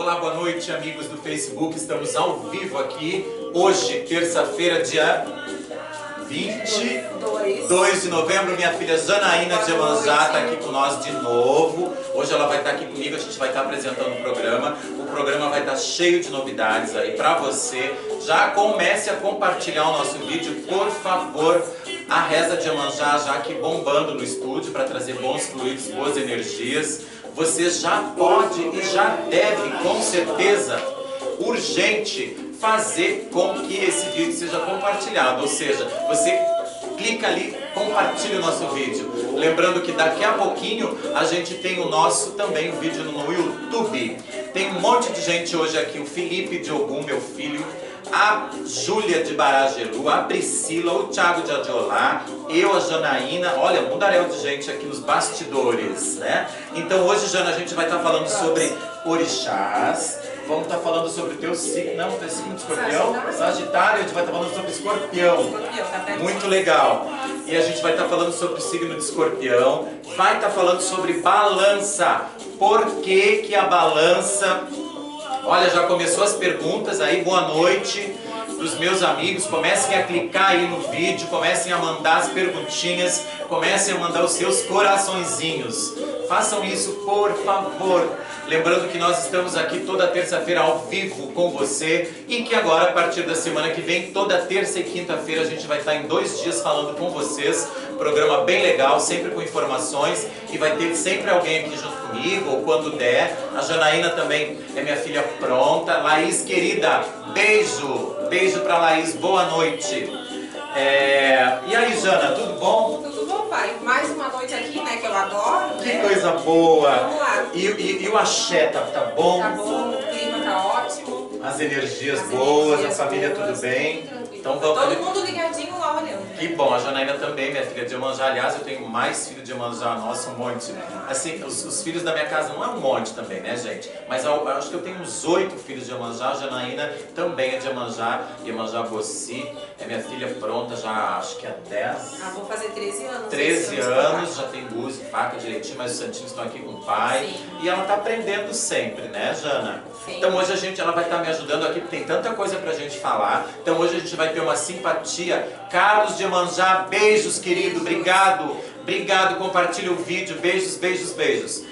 Olá, boa noite, amigos do Facebook. Estamos ao vivo aqui. Hoje, terça-feira, dia 22 de novembro. Minha filha Janaína de Iemanjá está aqui com nós de novo. Hoje ela vai estar aqui comigo, a gente vai estar apresentando o programa. O programa vai estar cheio de novidades aí para você. Já comece a compartilhar o nosso vídeo, por favor. A reza de Iemanjá já aqui bombando no estúdio para trazer bons fluidos, boas energias. Você já pode e já deve, com certeza, urgente, fazer com que esse vídeo seja compartilhado. Ou seja, você clica ali, compartilha o nosso vídeo. Lembrando que daqui a pouquinho a gente tem o nosso também o vídeo no YouTube. Tem um monte de gente hoje aqui, o Felipe de Ogum, meu filho, a Júlia de Barajelu, a Priscila, o Thiago de Adiolá, eu, a Janaína, olha, um mundaréu de gente aqui nos bastidores, né? Então hoje, Jana, a gente vai estar falando sobre orixás, vamos estar falando sobre o teu signo, não, o teu signo de escorpião, Sagitário, a gente vai estar falando sobre escorpião, muito legal. E a gente vai estar falando sobre o signo de escorpião, vai estar falando sobre balança, por que que a balança... Olha, já começou as perguntas aí, boa noite dos meus amigos, comecem a clicar aí no vídeo, comecem a mandar as perguntinhas, comecem a mandar os seus coraçõezinhos, façam isso por favor. Lembrando que nós estamos aqui toda terça-feira ao vivo com você e que agora, a partir da semana que vem, toda terça e quinta-feira, a gente vai estar em 2 dias falando com vocês. Programa bem legal, sempre com informações, e vai ter sempre alguém aqui junto comigo, ou quando der. A Janaína também é minha filha pronta. Laís, querida, beijo! Beijo pra Laís, boa noite. E aí, Jana, tudo bom? Tudo bom, pai? Mais uma noite aqui, né, que eu adoro. Que né? coisa boa! Vamos lá. E o axé, tá bom? Tá bom, o clima tá ótimo. As energias boas, a família tudo bem? Tranquilo. Então vamos... Todo mundo ligadinho lá olhando. Que bom, a Janaína também, minha filha de Iemanjá. Aliás, eu tenho mais filhos de Iemanjá, nossa, um monte. Assim, os filhos da minha casa não é um monte também, né, gente? Mas eu acho que eu tenho uns 8 filhos de Iemanjá. A Janaína também é de Iemanjá, Iemanjá Bossi. É minha filha pronta já, acho que há 10... Vou fazer 13 anos. 13 anos, já tem luz e faca direitinho, mas os santinhos estão aqui com o pai. Sim. E ela tá aprendendo sempre, né, Jana? Sim. Então hoje ela vai estar me ajudando aqui, porque tem tanta coisa pra gente falar. Então hoje a gente vai ter uma simpatia. Carlos de Iemanjá, beijos, querido, obrigado. Obrigado, compartilha o vídeo, beijos, beijos, beijos.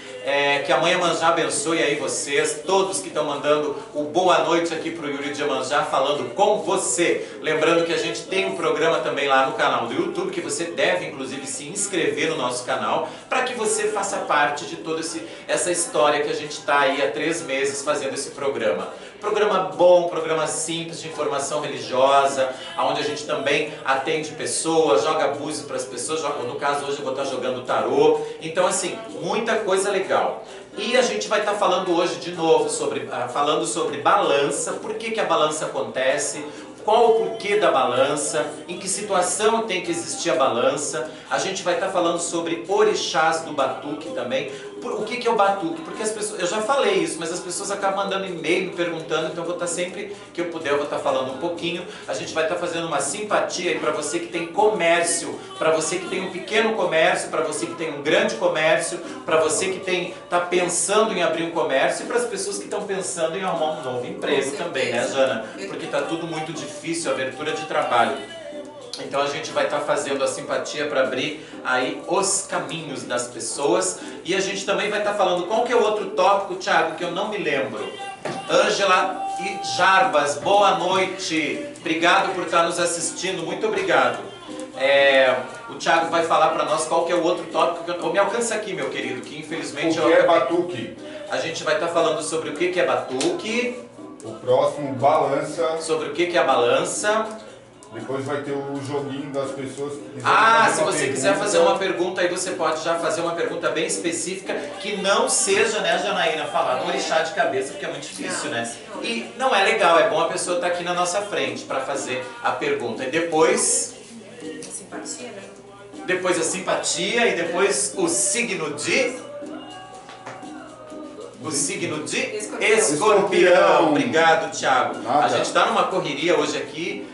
Que a Mãe Iemanjá abençoe aí vocês, todos que estão mandando o boa noite aqui pro Yuri de Iemanjá, falando com você. Lembrando que a gente tem um programa também lá no canal do YouTube, que você deve inclusive se inscrever no nosso canal, para que você faça parte de toda essa história que a gente está aí há 3 meses fazendo esse programa. Programa bom, programa simples, de informação religiosa, onde a gente também atende pessoas, joga búzios para as pessoas, no caso hoje eu vou estar jogando tarô. Então assim, muita coisa legal. E a gente vai estar falando hoje de novo falando sobre balança, por que que a balança acontece, qual o porquê da balança, em que situação tem que existir a balança. A gente vai estar falando sobre orixás do batuque também. O que é o batuque? Porque as pessoas, eu já falei isso, mas as pessoas acabam mandando e-mail me perguntando, então eu vou estar sempre que eu puder, eu vou estar falando um pouquinho. A gente vai estar fazendo uma simpatia aí para você que tem comércio, para você que tem um pequeno comércio, para você que tem um grande comércio, para você que está pensando em abrir um comércio e para as pessoas que estão pensando em arrumar um novo emprego também, né, Jana? Porque está tudo muito difícil, a abertura de trabalho. Então a gente vai estar fazendo a simpatia para abrir aí os caminhos das pessoas. E a gente também vai estar falando, qual que é o outro tópico, Thiago, que eu não me lembro? Ângela e Jarbas, boa noite. Obrigado por estar nos assistindo, muito obrigado. O Thiago vai falar para nós qual que é o outro tópico. Me alcança aqui, meu querido, que infelizmente... O que é batuque? A gente vai estar falando sobre o que é batuque. O próximo, balança. Sobre o que é a balança. Depois vai ter o joguinho das pessoas que quiserem fazer se uma você pergunta. quiser fazer uma pergunta, aí você pode já fazer uma pergunta bem específica, que não seja, né, Janaína, falar do orixá de cabeça, porque é muito difícil, né? E não é legal, é bom a pessoa estar aqui na nossa frente para fazer a pergunta. E depois... Simpatia, né? Depois a simpatia e depois o signo de... O signo de Escorpião. Obrigado, Thiago. Nada. A gente está numa correria hoje aqui,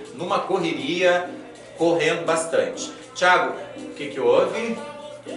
correndo bastante. Thiago, o que houve?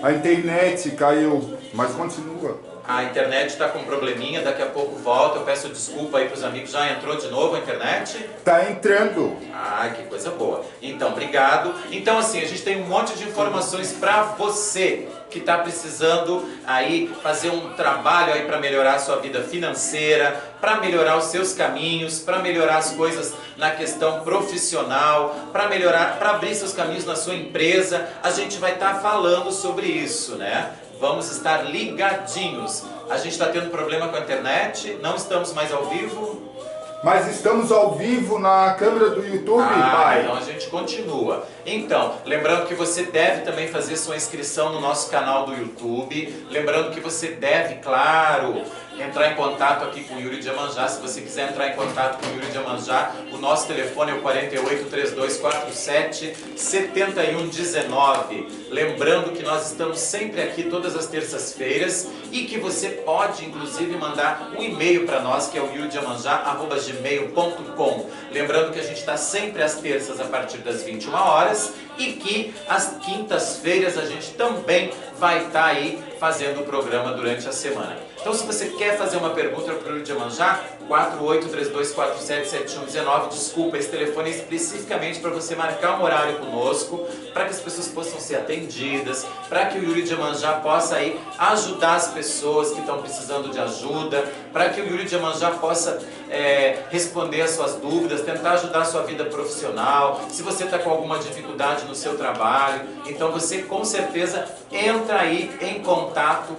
A internet caiu, mas continua. A internet está com um probleminha, daqui a pouco volta, eu peço desculpa aí para os amigos. Já entrou de novo a internet? Tá entrando. Ah, que coisa boa. Então, obrigado. Então, assim, a gente tem um monte de informações para você que está precisando aí fazer um trabalho aí para melhorar a sua vida financeira, para melhorar os seus caminhos, para melhorar as coisas na questão profissional, para melhorar, para abrir seus caminhos na sua empresa. A gente vai estar falando sobre isso, né? Vamos estar ligadinhos. A gente está tendo problema com a internet, não estamos mais ao vivo. Mas estamos ao vivo na câmera do YouTube, pai. Então a gente continua. Então, lembrando que você deve também fazer sua inscrição no nosso canal do YouTube. Lembrando que você deve, claro, entrar em contato aqui com o Yuri de Iemanjá. Se você quiser entrar em contato com o Yuri de Iemanjá, o nosso telefone é o 48 3247 7119. Lembrando que nós estamos sempre aqui todas as terças-feiras e que você pode, inclusive, mandar um e-mail para nós, que é o yurideiemanjá@gmail.com. Lembrando que a gente está sempre às terças a partir das 21 horas e que às quintas-feiras a gente também vai estar aí fazendo o programa durante a semana. Então, se você quer fazer uma pergunta para o Yuri de Iemanjá, 4832477119. Desculpa, esse telefone é especificamente para você marcar um horário conosco, para que as pessoas possam ser atendidas, para que o Yuri de Iemanjá possa aí ajudar as pessoas que estão precisando de ajuda, para que o Yuri de Iemanjá possa responder as suas dúvidas, tentar ajudar a sua vida profissional. Se você está com alguma dificuldade no seu trabalho, então você com certeza entra aí em contato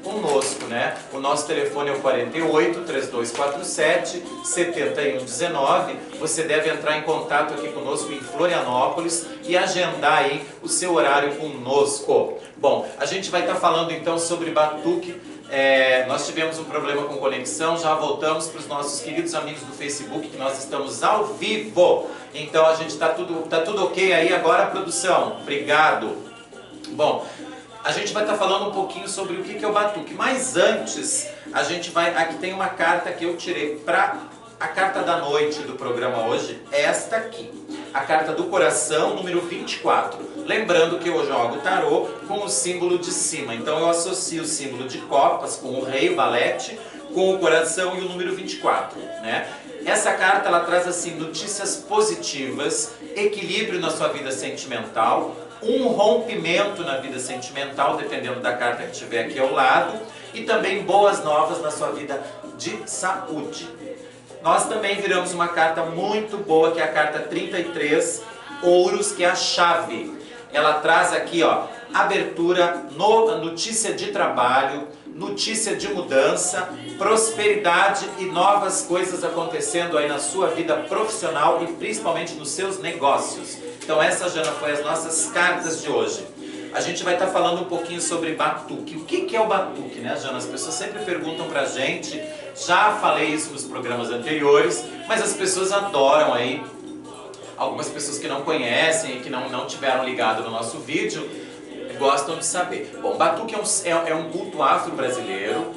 conosco, né? O nosso telefone é o 48 3247 7119. Você deve entrar em contato aqui conosco em Florianópolis e agendar aí o seu horário conosco. Bom, a gente vai estar falando então sobre batuque. Nós tivemos um problema com conexão, já voltamos para os nossos queridos amigos do Facebook, que nós estamos ao vivo. Então a gente tá tudo ok aí agora, produção? Obrigado. Bom, a gente vai estar falando um pouquinho sobre o que é o batuque, mas antes a gente vai, aqui tem uma carta que eu tirei para a carta da noite do programa hoje, esta aqui, a carta do coração, número 24. Lembrando que eu jogo tarô com o símbolo de cima, então eu associo o símbolo de copas com o rei, o valete, com o coração e o número 24, né? Essa carta ela traz assim notícias positivas, equilíbrio na sua vida sentimental, um rompimento na vida sentimental, dependendo da carta que tiver aqui ao lado, e também boas novas na sua vida de saúde. Nós também viramos uma carta muito boa, que é a carta 33, Ouros, que é a chave. Ela traz aqui, ó, abertura, notícia de trabalho, notícia de mudança, prosperidade e novas coisas acontecendo aí na sua vida profissional e principalmente nos seus negócios. Então essa, Jana, foi as nossas cartas de hoje. A gente vai estar falando um pouquinho sobre batuque. O que é o batuque, né, Jana? As pessoas sempre perguntam pra gente, já falei isso nos programas anteriores, mas as pessoas adoram aí, algumas pessoas que não conhecem e que não tiveram ligado no nosso vídeo, gostam de saber. Bom, batuque é um culto afro-brasileiro,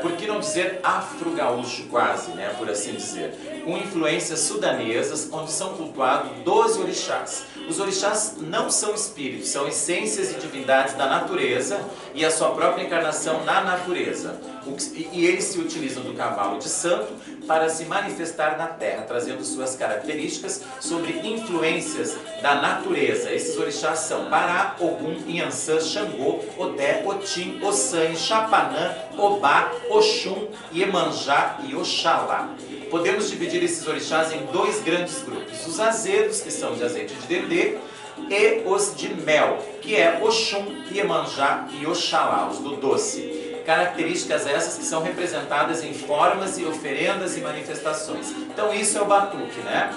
por que não dizer afro-gaúcho quase, né, por assim dizer, com influências sudanesas, onde são cultuados 12 orixás. Os orixás não são espíritos, são essências e divindades da natureza e a sua própria encarnação na natureza. E eles se utilizam do cavalo de santo para se manifestar na terra, trazendo suas características sobre influências da natureza. Esses orixás são Bará, Ogum, Inhansã, Xangô, Odé, Otim, Ossan, Chapanã, Obá, Oxum, Iemanjá e Oxalá. Podemos dividir esses orixás em dois grandes grupos, os azedos, que são de azeite de dendê, e os de mel, que é Oxum, Iemanjá e Oxalá, os do doce. Características essas que são representadas em formas e oferendas e manifestações. Então isso é o batuque, né?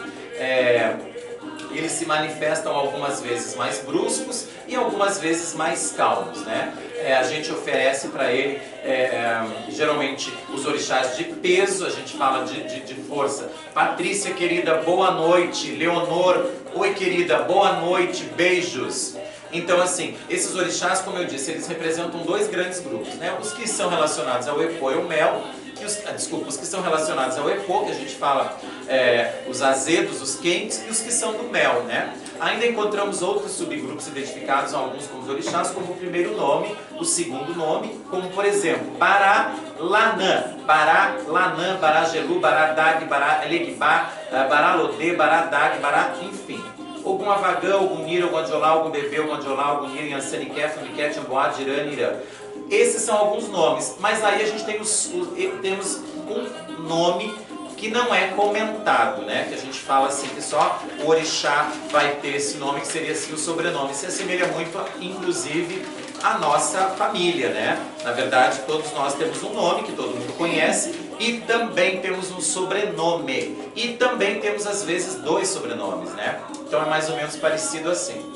Eles se manifestam algumas vezes mais bruscos e algumas vezes mais calmos, né? A gente oferece para ele, geralmente, os orixás de peso, a gente fala de força. Patrícia, querida, boa noite. Leonor, oi, querida, boa noite, beijos. Então, assim, esses orixás, como eu disse, eles representam dois grandes grupos, né? Os que são relacionados ao epô e ao mel, desculpa, os que são relacionados ao epô, que a gente fala os azedos, os quentes, e os que são do mel, né? Ainda encontramos outros subgrupos identificados, alguns como os orixás, como o primeiro nome, o segundo nome, como por exemplo, Bará Lanã, Bará Gelu, Bará Dag, Bará Elegbá, Bará Lodê, Bará Dag, Bará, enfim. Algum Avagã, algum Nira, algum Andiolá, algum Bebê, algum Andiolá, algum Nira, Yansaniquef, Uniquete, Amboá, Dirã, Irã. Esses são alguns nomes, mas aí a gente tem temos um nome que não é comentado, né? Que a gente fala assim, que só o orixá vai ter esse nome, que seria assim o sobrenome. Se assemelha muito, inclusive, à nossa família, né? Na verdade, todos nós temos um nome que todo mundo conhece e também temos um sobrenome. E também temos, às vezes, 2 sobrenomes, né? Então é mais ou menos parecido assim.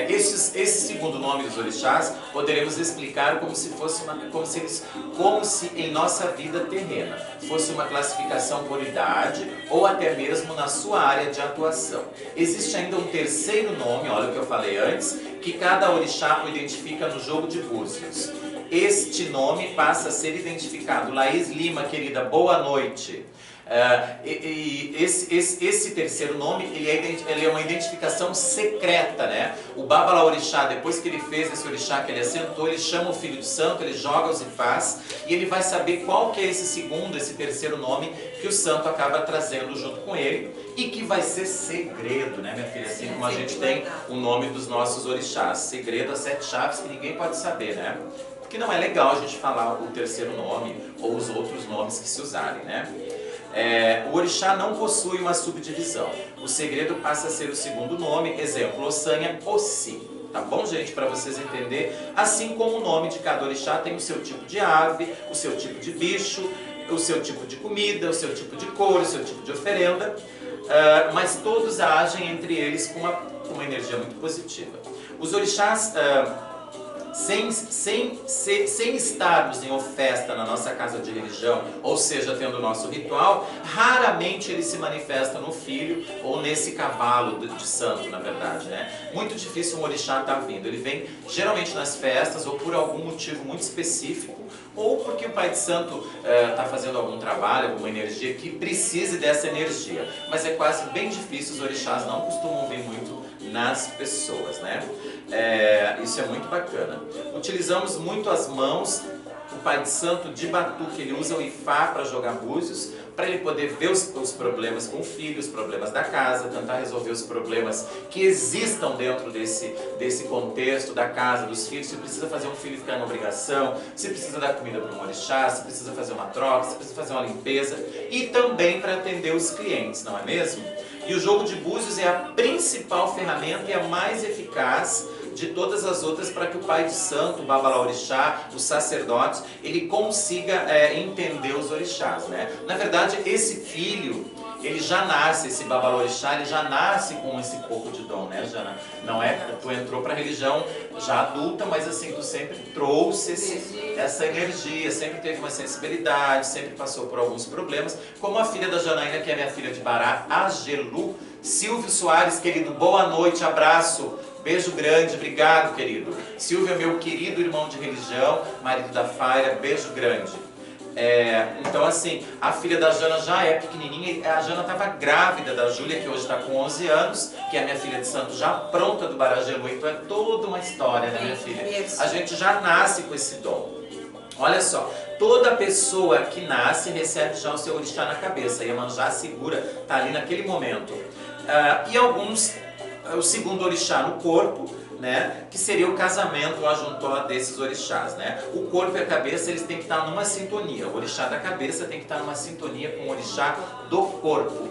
Esse segundo nome dos orixás poderemos explicar como se em nossa vida terrena fosse uma classificação por idade ou até mesmo na sua área de atuação. Existe ainda um terceiro nome, olha o que eu falei antes, que cada orixá o identifica no jogo de búzios. Este nome passa a ser identificado. Laís Lima, querida, boa noite. Esse terceiro nome, ele é uma identificação secreta, né? O Babalaorixá, depois que ele fez esse orixá que ele assentou, ele chama o filho de santo, ele joga os ifás e ele vai saber qual que é esse terceiro nome que o santo acaba trazendo junto com ele e que vai ser segredo, né, minha filha? Assim como a gente tem o nome dos nossos orixás, segredo a 7 chaves que ninguém pode saber, né? Porque não é legal a gente falar o terceiro nome ou os outros nomes que se usarem, né? O orixá não possui uma subdivisão. O segredo passa a ser o segundo nome, exemplo, Ossanha, Ossi. Tá bom, gente? Para vocês entenderem. Assim como o nome de cada orixá tem o seu tipo de ave, o seu tipo de bicho, o seu tipo de comida, o seu tipo de cor, o seu tipo de oferenda, mas todos agem entre eles com uma energia muito positiva. Os orixás... Sem estarmos em festa na nossa casa de religião, ou seja, tendo o nosso ritual, raramente ele se manifesta no filho ou nesse cavalo de santo, na verdade, né? Muito difícil um orixá estar vindo. Ele vem geralmente nas festas ou por algum motivo muito específico, ou porque o pai de santo está fazendo algum trabalho, alguma energia que precise dessa energia. Mas é quase bem difícil, os orixás não costumam vir muito nas pessoas, né? Isso é muito bacana. Utilizamos muito as mãos. O pai de santo de batuque, ele usa o ifá para jogar búzios, para ele poder ver os problemas com o filho, os problemas da casa, tentar resolver os problemas que existam dentro desse contexto da casa, dos filhos. Se precisa fazer um filho ficar na obrigação, se precisa dar comida para um orixá, se precisa fazer uma troca, se precisa fazer uma limpeza, e também para atender os clientes, não é mesmo? E o jogo de búzios é a principal ferramenta e a mais eficaz de todas as outras para que o pai de santo, o babalaorixá, os sacerdotes, ele consiga entender os orixás, né? Na verdade, esse filho, ele já nasce, esse babalaorixá, ele já nasce com esse pouco de dom, né, Jana? Não é que tu entrou para a religião já adulta, mas assim, tu sempre trouxe essa energia, sempre teve uma sensibilidade, sempre passou por alguns problemas, como a filha da Janaína, que é minha filha de Bará, a Gelu. Silvio Soares, querido, boa noite, abraço. Beijo grande, obrigado, querido. Silvio é meu querido irmão de religião, marido da Faira, beijo grande. Então assim, a filha da Jana já é pequenininha, a Jana estava grávida da Júlia, que hoje está com 11 anos, que é a minha filha de santo, já pronta do Baragelu, então é toda uma história, né, minha filha? A gente já nasce com esse dom. Olha só, toda pessoa que nasce recebe já o seu orixá na cabeça, e a Iemanjá segura, está ali naquele momento. E alguns... o segundo orixá no corpo, né, que seria o casamento, o ajuntó desses orixás, né? O corpo e a cabeça, eles têm que estar numa sintonia. O orixá da cabeça tem que estar numa sintonia com o orixá do corpo.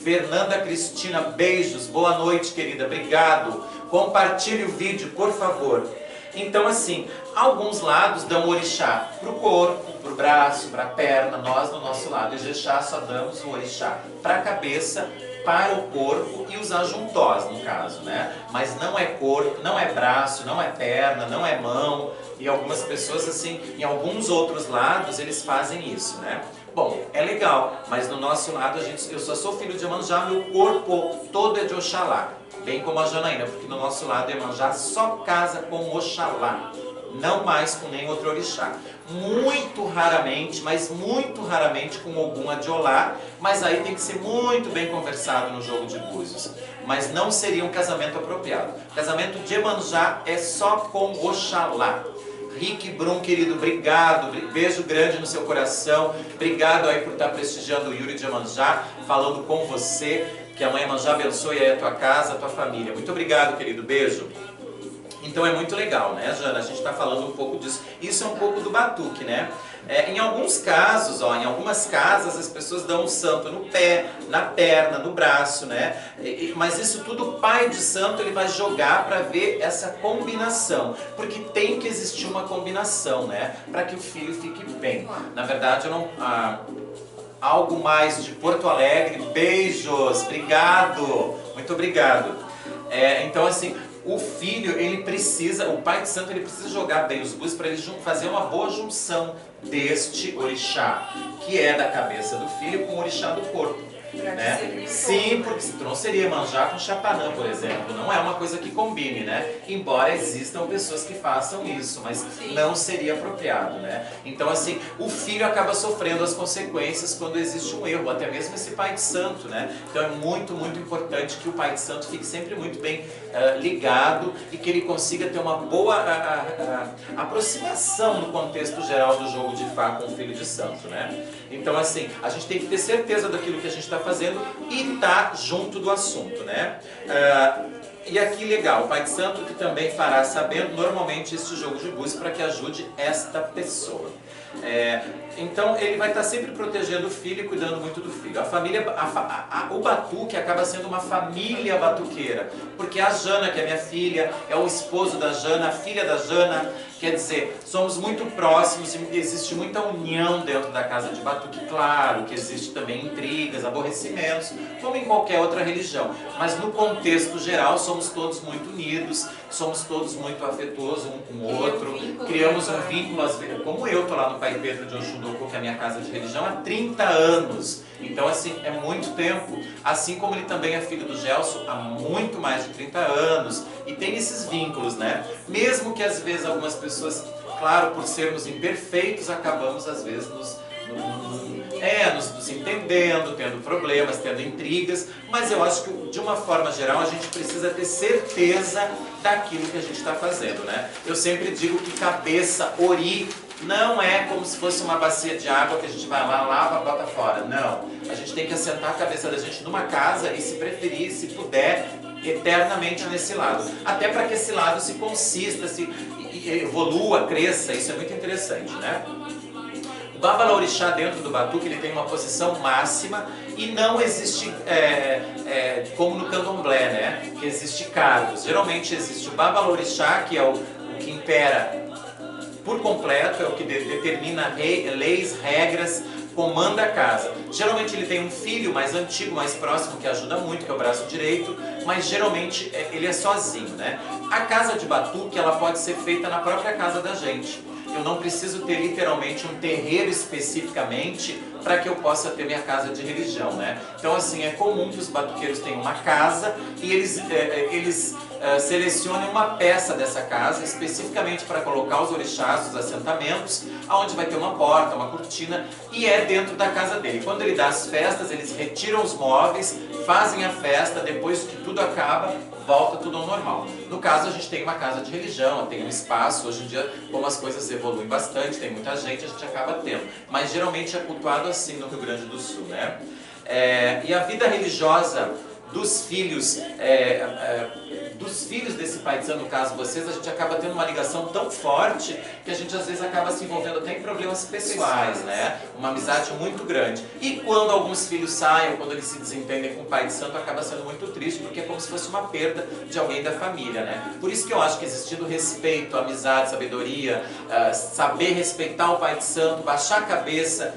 Fernanda Cristina, beijos, boa noite, querida, obrigado. Compartilhe o vídeo, por favor. Então assim, alguns lados dão o orixá para o corpo, para o braço, para a perna. Nós, no nosso lado, Ijexá, só damos o orixá para a cabeça, para o corpo e os ajuntós, no caso, né? Mas não é corpo, não é braço, não é perna, não é mão. E algumas pessoas, assim, em alguns outros lados, eles fazem isso, né? Bom, é legal, mas no nosso lado, eu só sou filho de Iemanjá, meu corpo todo é de Oxalá. Bem como a Janaína, porque no nosso lado, Iemanjá só casa com Oxalá. não mais com nenhum outro orixá. Muito raramente, mas muito raramente com Ogum Adiolá, mas aí tem que ser muito bem conversado no jogo de búzios. Mas não seria um casamento apropriado. Casamento de Iemanjá é só com Oxalá. Rick Brum, querido, obrigado, beijo grande no seu coração, obrigado aí por estar prestigiando o Yuri de Iemanjá, falando com você, que a Mãe Iemanjá abençoe aí a tua casa, a tua família. Muito obrigado, querido, beijo. Então é muito legal, né, Jana? A gente está falando um pouco disso. Isso é um pouco do batuque, né? Em alguns casos, ó, em algumas casas, as pessoas dão um santo no pé, na perna, no braço, né? Mas isso tudo o pai de santo ele vai jogar para ver essa combinação. Porque tem que existir uma combinação, né? Para que o filho fique bem. Na verdade, eu não... algo mais de Porto Alegre, beijos, obrigado, muito obrigado. Então assim... O filho, ele precisa, o pai de santo, ele precisa jogar bem os búzios para ele fazer uma boa junção deste orixá, que é da cabeça do filho com o orixá do corpo. Né? Sim, porque senão seria Iemanjá com Chapanã, por exemplo. Não é uma coisa que combine, né? Embora existam pessoas que façam isso, mas não seria apropriado, né? Então, assim, o filho acaba sofrendo as consequências quando existe um erro, até mesmo esse pai de santo, né? Então é muito, muito importante que o pai de santo fique sempre muito bem ligado e que ele consiga ter uma boa aproximação no contexto geral do jogo de Fá com o filho de santo, né? Então, assim, a gente tem que ter certeza daquilo que a gente está fazendo e tá junto do assunto, né? E aqui legal, o pai de santo que também fará sabendo normalmente este jogo de búzios para que ajude esta pessoa. Então ele vai estar sempre protegendo o filho e cuidando muito do filho. A família, o batuque acaba sendo uma família batuqueira, porque a Jana, que é minha filha, é o esposo da Jana, a filha da Jana, quer dizer, somos muito próximos e existe muita união dentro da casa de batuque. Claro que existe também intrigas, aborrecimentos, como em qualquer outra religião, mas no contexto geral somos todos muito unidos, somos todos muito afetuosos um com o outro, criamos um vínculo, como eu estou lá no Pai Pedro de Oxundocô, que é a minha casa de religião, há 30 anos. Então, assim, é muito tempo. Assim como ele também é filho do Gelson há muito mais de 30 anos. E tem esses vínculos, né? Mesmo que às vezes algumas pessoas, claro, por sermos imperfeitos, acabamos às vezes nos entendendo, tendo problemas, tendo intrigas, mas eu acho que de uma forma geral a gente precisa ter certeza daquilo que a gente está fazendo, né? Eu sempre digo que cabeça, ori, não é como se fosse uma bacia de água que a gente vai lá, lava, bota fora. Não, a gente tem que assentar a cabeça da gente numa casa e, se preferir, se puder, eternamente nesse lado. Até para que esse lado se consista, se evolua, cresça, isso é muito interessante, né? O Babalaorixá dentro do batuque ele tem uma posição máxima e não existe, como no candomblé, né? Que existe cargos. Geralmente existe o Babalaorixá, que é o que impera por completo, é o que determina leis, regras, comanda a casa. Geralmente ele tem um filho mais antigo, mais próximo, que ajuda muito, que é o braço direito, mas geralmente ele é sozinho, né? A casa de batuque ela pode ser feita na própria casa da gente. Eu não preciso ter literalmente um terreiro especificamente para que eu possa ter minha casa de religião, né? Então, assim, é comum que os batuqueiros tenham uma casa e eles selecionem uma peça dessa casa especificamente para colocar os orixás, os assentamentos, onde vai ter uma porta, uma cortina, e é dentro da casa dele. Quando ele dá as festas, eles retiram os móveis, fazem a festa, depois que tudo acaba, volta tudo ao normal. No caso, a gente tem uma casa de religião, tem um espaço. Hoje em dia, como as coisas evoluem bastante, tem muita gente, a gente acaba tendo. Mas geralmente é cultuado assim no Rio Grande do Sul, né? E a vida religiosa dos filhos desse pai de santo, no caso vocês, a gente acaba tendo uma ligação tão forte que a gente às vezes acaba se envolvendo até em problemas pessoais, né? Uma amizade muito grande. E quando alguns filhos saem, quando eles se desentendem com o pai de santo, acaba sendo muito triste, porque é como se fosse uma perda de alguém da família, né? Por isso que eu acho que existindo respeito, amizade, sabedoria, saber respeitar o pai de santo, baixar a cabeça,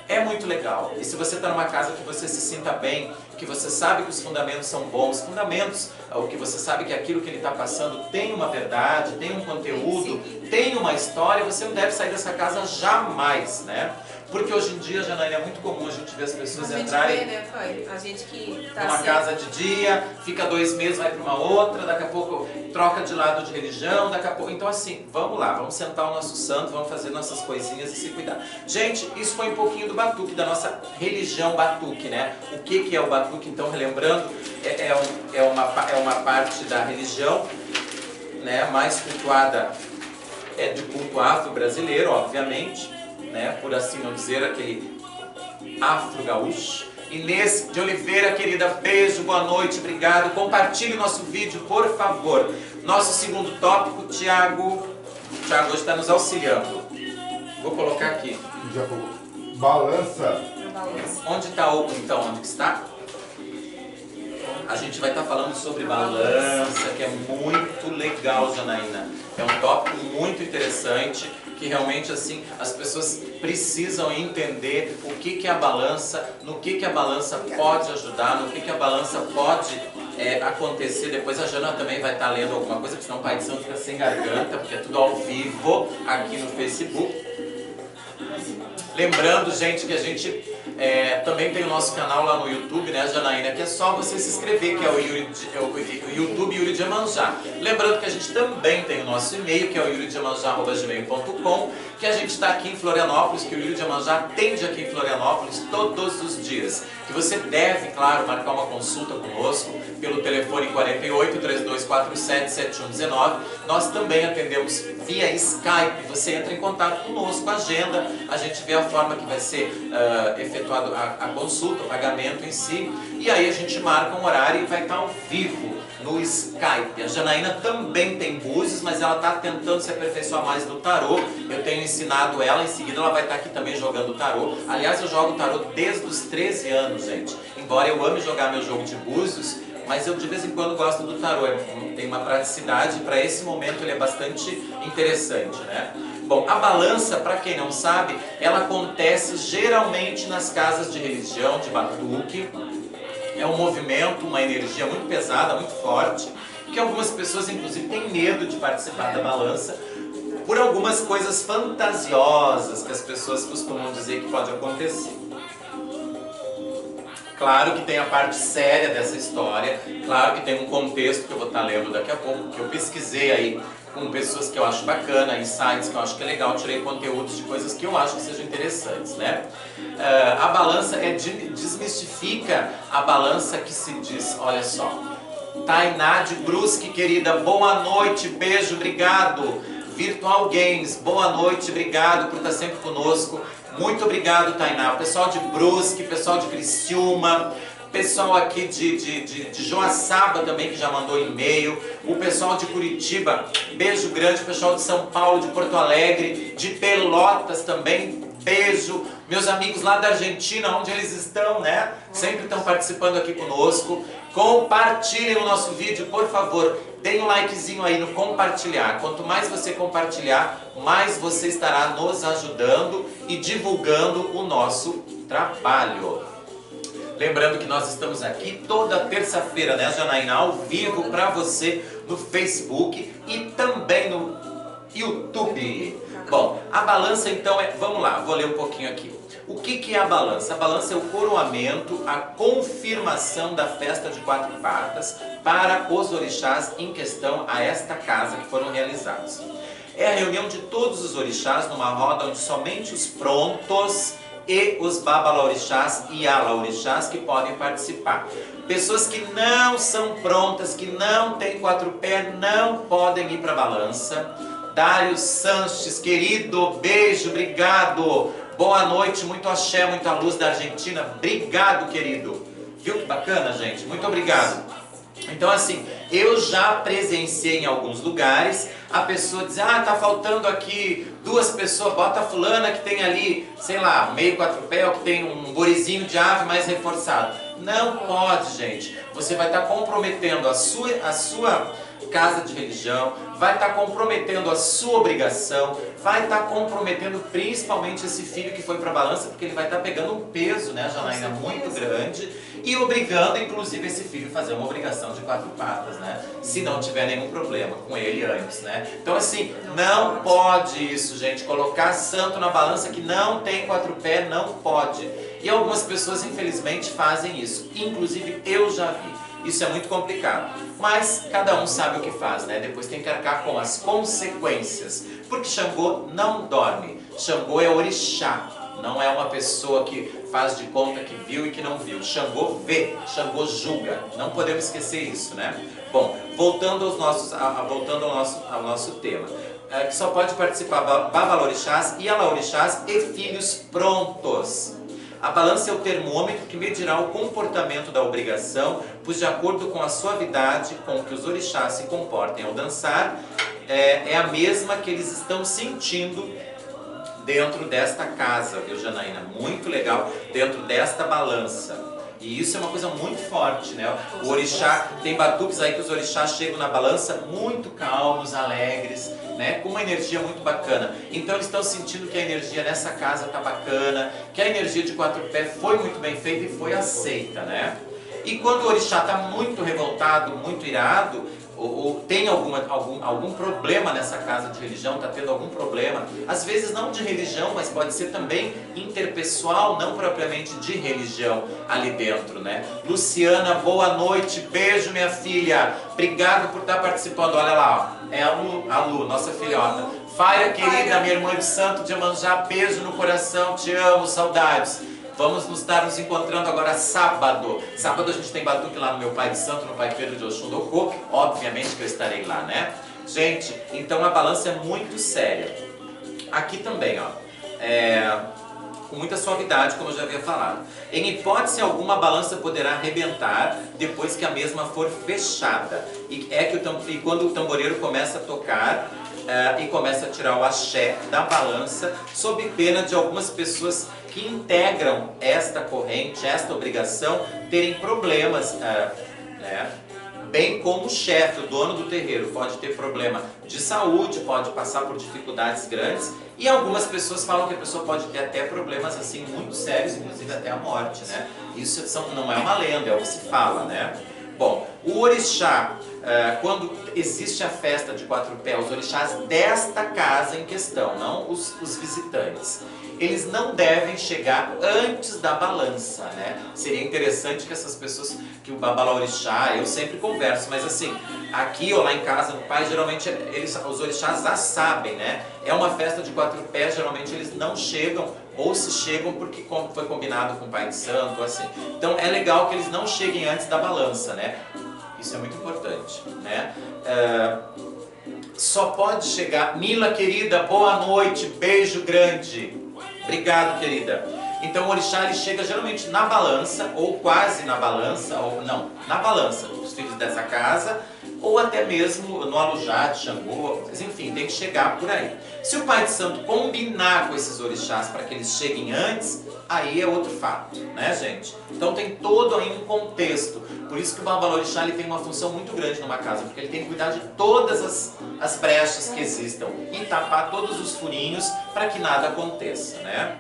é muito legal. E se você está numa casa que você se sinta bem, que você sabe que os fundamentos são bons, fundamentos, ou que você sabe que aquilo que ele está passando tem uma verdade, tem um conteúdo, tem uma história, você não deve sair dessa casa jamais, né? Porque hoje em dia, Janaína, é muito comum a gente ver as pessoas A gente entrarem vê, né, pai? A gente que tá numa assim, casa de dia, fica 2 meses, vai para uma outra, daqui a pouco troca de lado de religião, daqui a pouco... Então assim, vamos lá, vamos sentar o nosso santo, vamos fazer nossas coisinhas e se cuidar. Gente, isso foi um pouquinho do batuque, da nossa religião batuque, né? O que é o batuque? Então, relembrando, é uma parte da religião, né, mais cultuada, de culto afro-brasileiro, obviamente, né, por assim não dizer, aquele afro-gaúcho. Inês de Oliveira, querida, beijo, boa noite, obrigado. Compartilhe nosso vídeo, por favor. Nosso segundo tópico, Tiago hoje está nos auxiliando. Vou colocar aqui. Já falou. Balança. no balanço. Onde está o então? Onde que está? A gente vai estar falando sobre balança, que é muito legal, Janaína. É um tópico muito interessante, que realmente assim as pessoas precisam entender o que é a balança, no que a balança pode ajudar, no que a balança pode acontecer. Depois a Jana também vai estar lendo alguma coisa, porque senão o Pai de Santo fica sem garganta, porque é tudo ao vivo aqui no Facebook. Lembrando, gente, que a gente também tem o nosso canal lá no YouTube, né, Janaína? Que é só você se inscrever, que é o YouTube Yuri de Iemanjá. Lembrando que a gente também tem o nosso e-mail, que é o yurideiemanjá@gmail.com, que a gente está aqui em Florianópolis, que o Yuri de Iemanjá atende aqui em Florianópolis todos os dias. Que você deve, claro, marcar uma consulta conosco pelo telefone 48 3247 7119. Nós também atendemos via Skype. Você entra em contato conosco, agenda, a gente vê a forma que vai ser efetuado a consulta, o pagamento em si, e aí a gente marca um horário e vai estar ao vivo no Skype. A Janaína também tem búzios, mas ela está tentando se aperfeiçoar mais no tarô. Eu tenho ensinado ela, em seguida ela vai estar aqui também jogando tarô. Aliás, eu jogo tarô desde os 13 anos, gente. Embora eu ame jogar meu jogo de búzios, mas eu de vez em quando gosto do tarô. Tem uma praticidade, para esse momento ele é bastante interessante, né? Bom, a balança, para quem não sabe, ela acontece geralmente nas casas de religião, de batuque. É um movimento, uma energia muito pesada, muito forte, que algumas pessoas, inclusive, têm medo de participar da balança por algumas coisas fantasiosas que as pessoas costumam dizer que pode acontecer. Claro que tem a parte séria dessa história, claro que tem um contexto que eu vou estar lendo daqui a pouco, que eu pesquisei aí com pessoas que eu acho bacana, insights que eu acho que é legal, tirei conteúdos de coisas que eu acho que sejam interessantes, né? A balança desmistifica a balança que se diz, olha só. Tainá de Brusque, querida, boa noite, beijo, obrigado. Virtual Games, boa noite, obrigado por estar sempre conosco. Muito obrigado, Tainá. O pessoal de Brusque, pessoal de Criciúma, pessoal aqui de Joaçaba também que já mandou e-mail, o pessoal de Curitiba, beijo grande, o pessoal de São Paulo, de Porto Alegre, de Pelotas também, beijo. Meus amigos lá da Argentina, onde eles estão, né? Sempre estão participando aqui conosco. Compartilhem o nosso vídeo, por favor. Deem um likezinho aí no compartilhar. Quanto mais você compartilhar, mais você estará nos ajudando e divulgando o nosso trabalho. Lembrando que nós estamos aqui toda terça-feira, né, Janaína? Ao vivo para você no Facebook e também no YouTube. Bom, a balança então vamos lá, vou ler um pouquinho aqui. O que é a balança? A balança é o coroamento, a confirmação da festa de 4 patas para os orixás em questão a esta casa que foram realizados. É a reunião de todos os orixás numa roda onde somente os prontos e os babalaorixás e alaorixás que podem participar. Pessoas que não são prontas, que não têm 4 pés, não podem ir para a balança. Dário Sanches, querido, beijo, obrigado. Boa noite, muito axé, muita luz da Argentina. Obrigado, querido. Viu que bacana, gente? Muito obrigado. Então, assim, eu já presenciei em alguns lugares a pessoa dizer, tá faltando aqui 2 pessoas, bota a fulana que tem ali, sei lá, meio 4 pés, que tem um gorizinho de ave mais reforçado. Não pode, gente. Você vai estar comprometendo a sua casa de religião, vai estar comprometendo a sua obrigação, vai estar comprometendo principalmente esse filho que foi para a balança, porque ele vai estar pegando um peso, né, Janaína, muito grande, e obrigando inclusive esse filho a fazer uma obrigação de 4 patas, né, se não tiver nenhum problema com ele antes, né. Então assim, não pode isso, gente, colocar santo na balança que não tem 4 pés, não pode. E algumas pessoas infelizmente fazem isso, inclusive eu já vi. Isso é muito complicado, mas cada um sabe o que faz, né? Depois tem que arcar com as consequências, porque Xangô não dorme. Xangô é orixá, não é uma pessoa que faz de conta que viu e que não viu. Xangô vê, Xangô julga, não podemos esquecer isso, né? Bom, voltando ao nosso tema, que só pode participar babalorixás e alaorixás e filhos prontos. A balança é o termômetro que medirá o comportamento da obrigação, pois de acordo com a suavidade com que os orixás se comportem ao dançar, é a mesma que eles estão sentindo dentro desta casa, viu, Janaína? Muito legal, dentro desta balança. E isso é uma coisa muito forte, né? O orixá, tem batuques aí que os orixás chegam na balança muito calmos, alegres, né? Com uma energia muito bacana. Então eles estão sentindo que a energia nessa casa tá bacana, que a energia de 4 pés foi muito bem feita e foi aceita, né? E quando o orixá está muito revoltado, muito irado, ou tem algum problema nessa casa de religião, está tendo algum problema, às vezes não de religião, mas pode ser também interpessoal, não propriamente de religião ali dentro, né? Luciana, boa noite, beijo minha filha, obrigado por estar participando, olha lá, ó, é a Lu, nossa filhota. Faira querida, minha irmã de Santo de Iemanjá, beijo no coração, te amo, saudades. Vamos nos encontrando agora sábado. Sábado a gente tem batuque lá no meu Pai de Santo, no Pai Pedro de Oxundocô. Obviamente que eu estarei lá, né? Gente, então a balança é muito séria. Aqui também, ó. Com muita suavidade, como eu já havia falado. Em hipótese alguma, a balança poderá arrebentar depois que a mesma for fechada. E quando o tamboreiro começa a tocar e começa a tirar o axé da balança, sob pena de algumas pessoas que integram esta corrente, esta obrigação, terem problemas, né? Bem como o chefe, o dono do terreiro, pode ter problema de saúde, pode passar por dificuldades grandes, e algumas pessoas falam que a pessoa pode ter até problemas assim muito sérios, inclusive até a morte, né? Isso não é uma lenda, é o que se fala, né? Bom, o orixá, quando existe a festa de 4 pés, os orixás desta casa em questão, não os visitantes, eles não devem chegar antes da balança, né? Seria interessante que essas pessoas, que o babalorixá, eu sempre converso, mas assim, aqui ou lá em casa, no pai, geralmente os orixás já sabem, né? É uma festa de 4 pés, geralmente eles não chegam, ou se chegam porque foi combinado com o pai de santo, assim. Então é legal que eles não cheguem antes da balança, né? Isso é muito importante, né? Só pode chegar... Mila, querida, boa noite, beijo grande. Obrigado, querida. Então o orixá ele chega geralmente na balança, ou quase na balança, ou não, na balança, os filhos dessa casa, ou até mesmo no alujá de Xangô, mas enfim, tem que chegar por aí. Se o pai de santo combinar com esses orixás para que eles cheguem antes, aí é outro fato, né, gente? Então tem todo aí um contexto. Por isso que o babalorixá ele tem uma função muito grande numa casa, porque ele tem que cuidar de todas as brechas que existam e tapar todos os furinhos para que nada aconteça, né?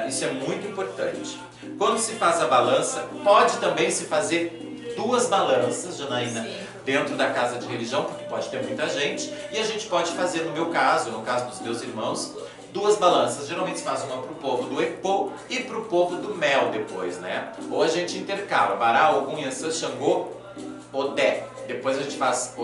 Isso é muito importante. Quando se faz a balança, pode também se fazer 2 balanças, Janaína, dentro da casa de religião, porque pode ter muita gente, e a gente pode fazer, no meu caso, no caso dos meus irmãos, 2 balanças. Geralmente se faz uma para o povo do Epô e para o povo do Mel depois, né? Ou a gente intercala, Bará, Ogum, Iansã, Xangô, Odé. Depois a gente faz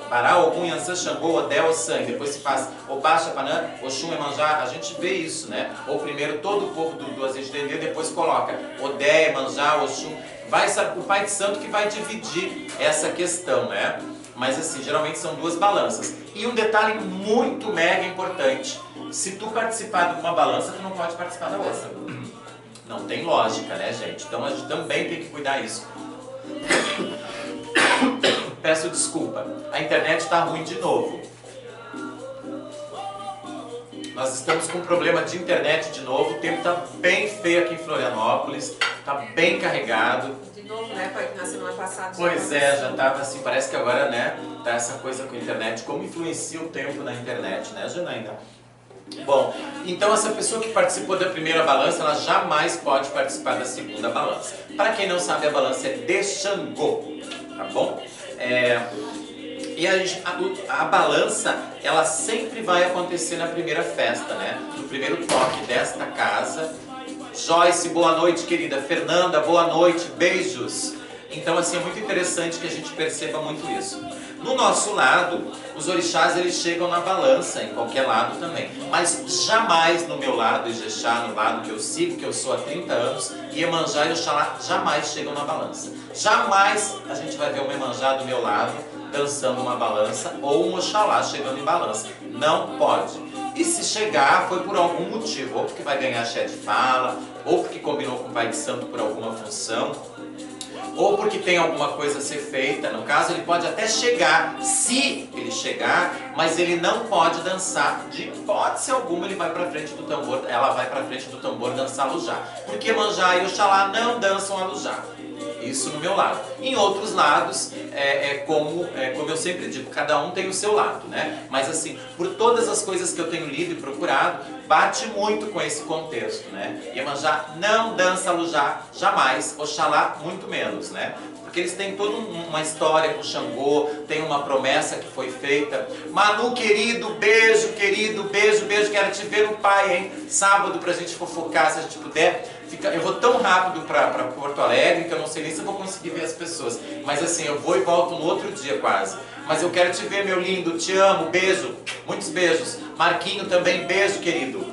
Bará, Ogum, Iansã, Xangô, Odé, Ossan. Depois se faz Obá, Xapanã, Oxum, Emanjá. A gente vê isso, né? Ou primeiro todo o povo do Azeite Dendê, depois coloca Odé, Emanjá, Oxum. Vai o pai de santo que vai dividir essa questão, né? Mas assim, geralmente são 2 balanças. E um detalhe muito mega importante. Se tu participar de uma balança, tu não pode participar da outra. Não tem lógica, né, gente? Então a gente também tem que cuidar disso. Peço desculpa. A internet está ruim de novo. Nós estamos com um problema de internet de novo. O tempo está bem feio aqui em Florianópolis. tá bem carregado. De novo, né, pai, que na semana passada. Pois é, já tava assim, parece que agora, né, tá essa coisa com a internet, como influencia o tempo na internet, né, Janaína? Bom, então essa pessoa que participou da primeira balança, ela jamais pode participar da segunda balança. Para quem não sabe, a balança é de Xangô, tá bom? E a balança, ela sempre vai acontecer na primeira festa, né? No primeiro toque desta casa. Joyce, boa noite, querida. Fernanda, boa noite, beijos. Então, assim, é muito interessante que a gente perceba muito isso. No nosso lado, os orixás, eles chegam na balança, em qualquer lado também. Mas jamais no meu lado, Ijexá, no lado que eu sigo, que eu sou há 30 anos, Iemanjá e Oxalá jamais chegam na balança. Jamais a gente vai ver um Iemanjá do meu lado dançando uma balança ou um Oxalá chegando em balança. Não pode. E se chegar, foi por algum motivo. Ou porque vai ganhar axé de fala, ou porque combinou com o Pai de Santo por alguma função, ou porque tem alguma coisa a ser feita. No caso, ele pode até chegar, se ele chegar, mas ele não pode dançar. De hipótese alguma, ele vai para frente do tambor, ela vai para frente do tambor dançar alujá. Porque Iemanjá e Oxalá não dançam alujá. Isso no meu lado. Em outros lados, como eu sempre digo, cada um tem o seu lado, né? Mas assim, por todas as coisas que eu tenho lido e procurado, bate muito com esse contexto, né? Iemanjá não dança alujá, jamais. Oxalá, muito menos, né? Porque eles têm toda uma história com Xangô, tem uma promessa que foi feita. Manu, querido, beijo, quero te ver no Pai, hein? Sábado pra gente fofocar, se a gente puder. Eu vou tão rápido para Porto Alegre que eu não sei nem se eu vou conseguir ver as pessoas. Mas assim, eu vou e volto no outro dia quase. Mas eu quero te ver, meu lindo, te amo, beijo, muitos beijos. Marquinho também, beijo, querido.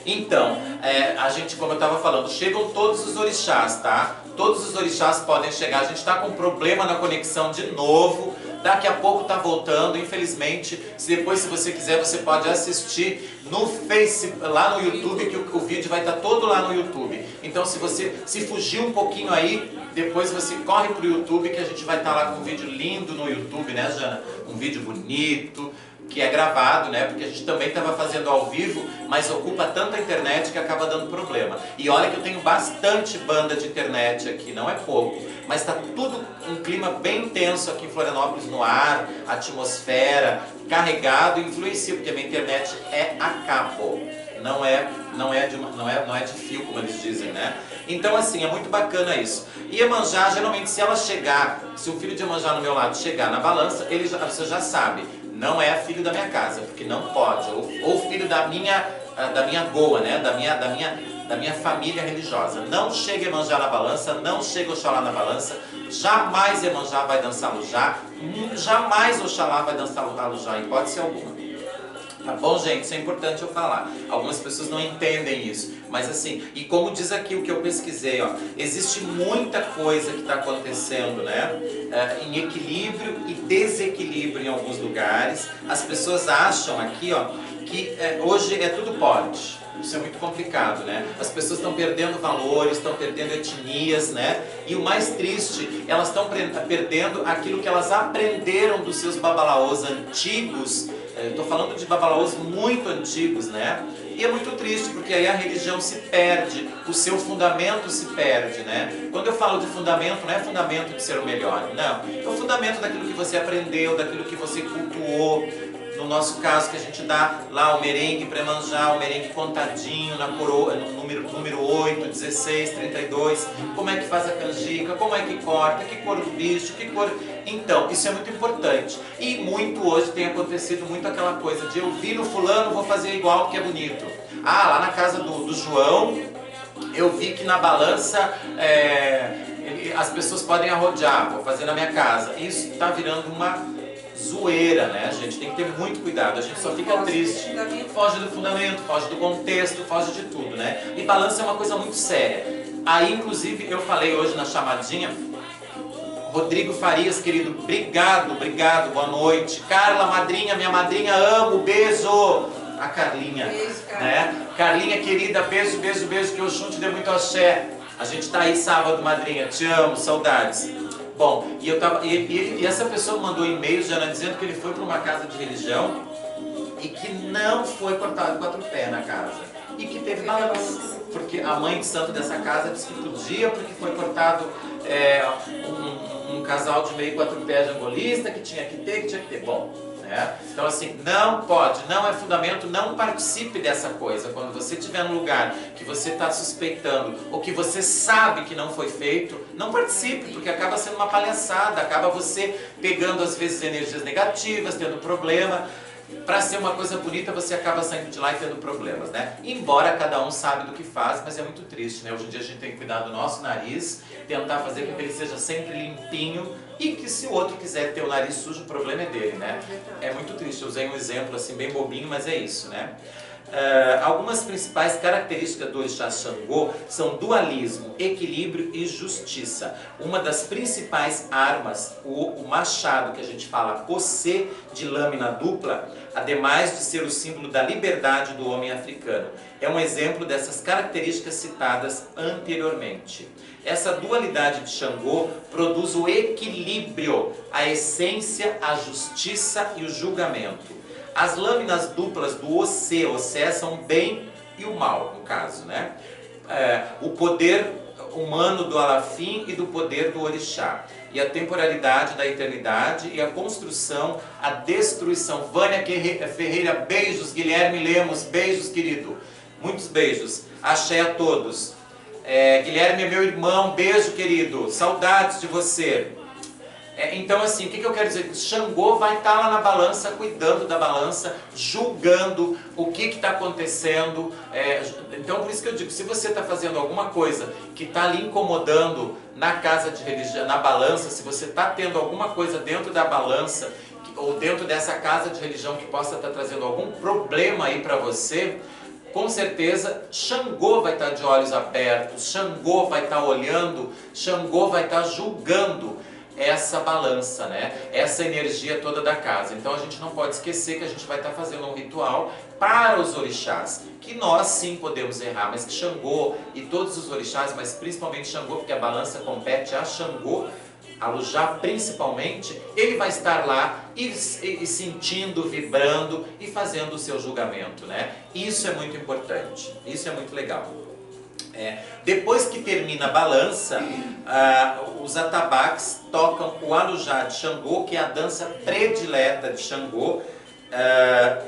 Então, a gente, como eu estava falando, chegam todos os orixás, tá? Todos os orixás podem chegar. A gente está com problema na conexão de novo. Daqui a pouco tá voltando, infelizmente. Se você quiser, você pode assistir no Facebook, lá no YouTube, que o vídeo vai estar todo lá no YouTube. Então, se fugir um pouquinho aí, depois você corre pro YouTube, que a gente vai estar lá com um vídeo lindo no YouTube, né, Jana? Um vídeo bonito, que é gravado, né? Porque a gente também estava fazendo ao vivo, mas ocupa tanta internet que acaba dando problema. E olha que eu tenho bastante banda de internet aqui, não é pouco. Mas está tudo um clima bem intenso aqui em Florianópolis no ar, atmosfera, carregado, influencia, porque a minha internet é a cabo. Não é de fio, como eles dizem, né? Então, assim, é muito bacana isso. E Iemanjá, geralmente, se ela chegar, se o filho de Iemanjá no meu lado chegar na balança, você já sabe, não é filho da minha casa, porque não pode. Ou filho da minha goa, né? Da minha família religiosa. Não chega Iemanjá na balança, não chega Oxalá na balança, jamais Iemanjá vai dançar alujá, jamais Oxalá vai dançar alujá, em hipótese alguma. Tá bom, gente? Isso é importante eu falar. Algumas pessoas não entendem isso. Mas assim, e como diz aqui o que eu pesquisei, ó, existe muita coisa que está acontecendo, né? Em equilíbrio e desequilíbrio em alguns lugares. As pessoas acham aqui, ó, que hoje é tudo pode. Isso é muito complicado, né? As pessoas estão perdendo valores, estão perdendo etnias, né? E o mais triste, elas estão perdendo aquilo que elas aprenderam dos seus babalaôs antigos. Estou falando de babalaôs muito antigos, né? E é muito triste, porque aí a religião se perde, o seu fundamento se perde, né? Quando eu falo de fundamento, não é fundamento de ser o melhor, não. É o fundamento daquilo que você aprendeu, daquilo que você cultuou. No nosso caso, que a gente dá lá o merengue para Iemanjá, o merengue contadinho na coroa, no número 8, 16, 32, como é que faz a canjica, como é que corta, que cor do bicho, que cor... Então, isso é muito importante. E muito hoje tem acontecido muito aquela coisa de eu vi no fulano, vou fazer igual porque é bonito. Ah, lá na casa do João, eu vi que na balança as pessoas podem arrodear, vou fazer na minha casa. Isso está virando uma zoeira, né? A gente tem que ter muito cuidado, a gente só fica triste. Foge do fundamento, foge do contexto, foge de tudo, né? E balança é uma coisa muito séria. Aí, inclusive, eu falei hoje na chamadinha, Rodrigo Farias, querido, obrigado, boa noite. Carla, madrinha, minha madrinha, amo, beijo. A Carlinha, beijo, né? Carlinha, querida, beijo, que o Xun te dê muito axé. A gente tá aí sábado, madrinha, te amo, saudades. Bom, e essa pessoa mandou e-mail, Jana, dizendo que ele foi para uma casa de religião e que não foi cortado 4 pés na casa. E que teve balança. porque a mãe de santo dessa casa disse que podia, porque foi cortado um casal de meio quadrupé angolista, que tinha que ter. Bom, né? Então assim, não pode, não é fundamento, não participe dessa coisa. Quando você estiver num lugar que você está suspeitando, ou que você sabe que não foi feito, não participe, porque acaba sendo uma palhaçada, acaba você pegando às vezes energias negativas, tendo problema. Para ser uma coisa bonita, você acaba saindo de lá e tendo problemas, né? Embora cada um sabe do que faz, mas é muito triste, né? Hoje em dia a gente tem que cuidar do nosso nariz, tentar fazer com que ele seja sempre limpinho e que se o outro quiser ter o nariz sujo, o problema é dele, né? É muito triste, eu usei um exemplo assim bem bobinho, mas é isso, né? Algumas principais características do orixá Xangô são dualismo, equilíbrio e justiça. Uma das principais armas, o machado, que a gente fala cocê de lâmina dupla, ademais de ser o símbolo da liberdade do homem africano, é um exemplo dessas características citadas anteriormente. Essa dualidade de Xangô produz o equilíbrio, a essência, a justiça e o julgamento. As lâminas duplas do Ocê são o bem e o mal, no caso, né? O poder humano do Alafim e do poder do Orixá. E a temporalidade da eternidade e a construção, a destruição. Vânia Ferreira, beijos. Guilherme Lemos, beijos, querido. Muitos beijos. Axé a todos. Guilherme é meu irmão, beijo, querido. Saudades de você. Então assim, o que eu quero dizer? Xangô vai estar lá na balança, cuidando da balança, julgando o que está acontecendo. Então por isso que eu digo, se você está fazendo alguma coisa que está lhe incomodando na casa de religião, na balança, se você está tendo alguma coisa dentro da balança, ou dentro dessa casa de religião que possa estar trazendo algum problema aí para você, com certeza Xangô vai estar de olhos abertos, Xangô vai estar olhando, Xangô vai estar julgando essa balança, né? Essa energia toda da casa. Então a gente não pode esquecer que a gente vai estar fazendo um ritual para os orixás, que nós sim podemos errar, mas que Xangô e todos os orixás, mas principalmente Xangô, porque a balança compete a Xangô, Alujá principalmente, ele vai estar lá e sentindo, vibrando e fazendo o seu julgamento, né? Isso é muito importante, isso é muito legal. Depois que termina a balança, os atabaques tocam o Alujá de Xangô, que é a dança predileta de Xangô,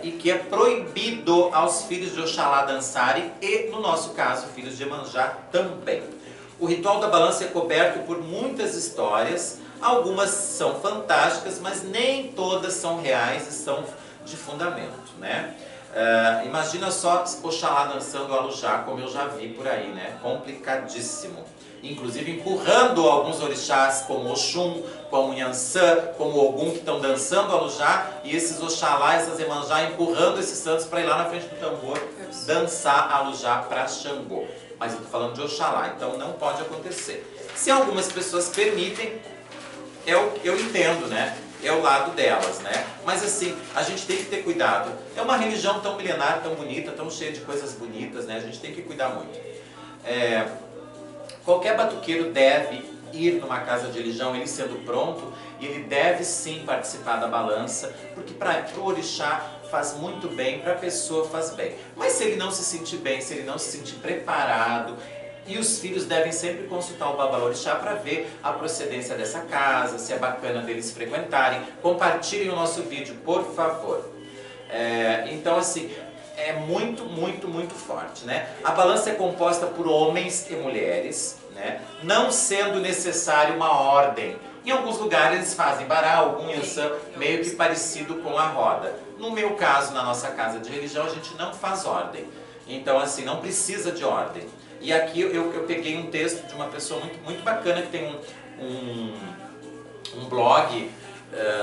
e que é proibido aos filhos de Oxalá dançarem e, no nosso caso, filhos de Iemanjá também. O ritual da balança é coberto por muitas histórias, algumas são fantásticas, mas nem todas são reais e são de fundamento, né? Imagina só Oxalá dançando o Alujá, como eu já vi por aí, né? Complicadíssimo. Inclusive empurrando alguns orixás, como Oxum, como Nhansã, como Ogum, que estão dançando o Alujá, e esses Oxalá, essas Iemanjá, empurrando esses santos para ir lá na frente do tambor dançar Alujá para Xangô. Mas eu estou falando de Oxalá, então não pode acontecer. Se algumas pessoas permitem, eu entendo, né? É o lado delas, né? Mas assim, a gente tem que ter cuidado. É uma religião tão milenar, tão bonita, tão cheia de coisas bonitas, né? A gente tem que cuidar muito. Qualquer batuqueiro deve ir numa casa de religião, ele sendo pronto, e ele deve sim participar da balança, porque para o orixá faz muito bem, para a pessoa faz bem. Mas se ele não se sentir bem, se ele não se sentir preparado, e os filhos devem sempre consultar o Babalorixá para ver a procedência dessa casa, se é bacana deles frequentarem. Compartilhem o nosso vídeo, por favor. Então assim, é muito, muito, muito forte, né? A balança é composta por homens e mulheres, né? Não sendo necessário uma ordem. Em alguns lugares eles fazem bará, algum Nhansã, meio que parecido com a roda. No meu caso, na nossa casa de religião, a gente não faz ordem. Então assim, não precisa de ordem. E aqui eu peguei um texto de uma pessoa muito, muito bacana, que tem um blog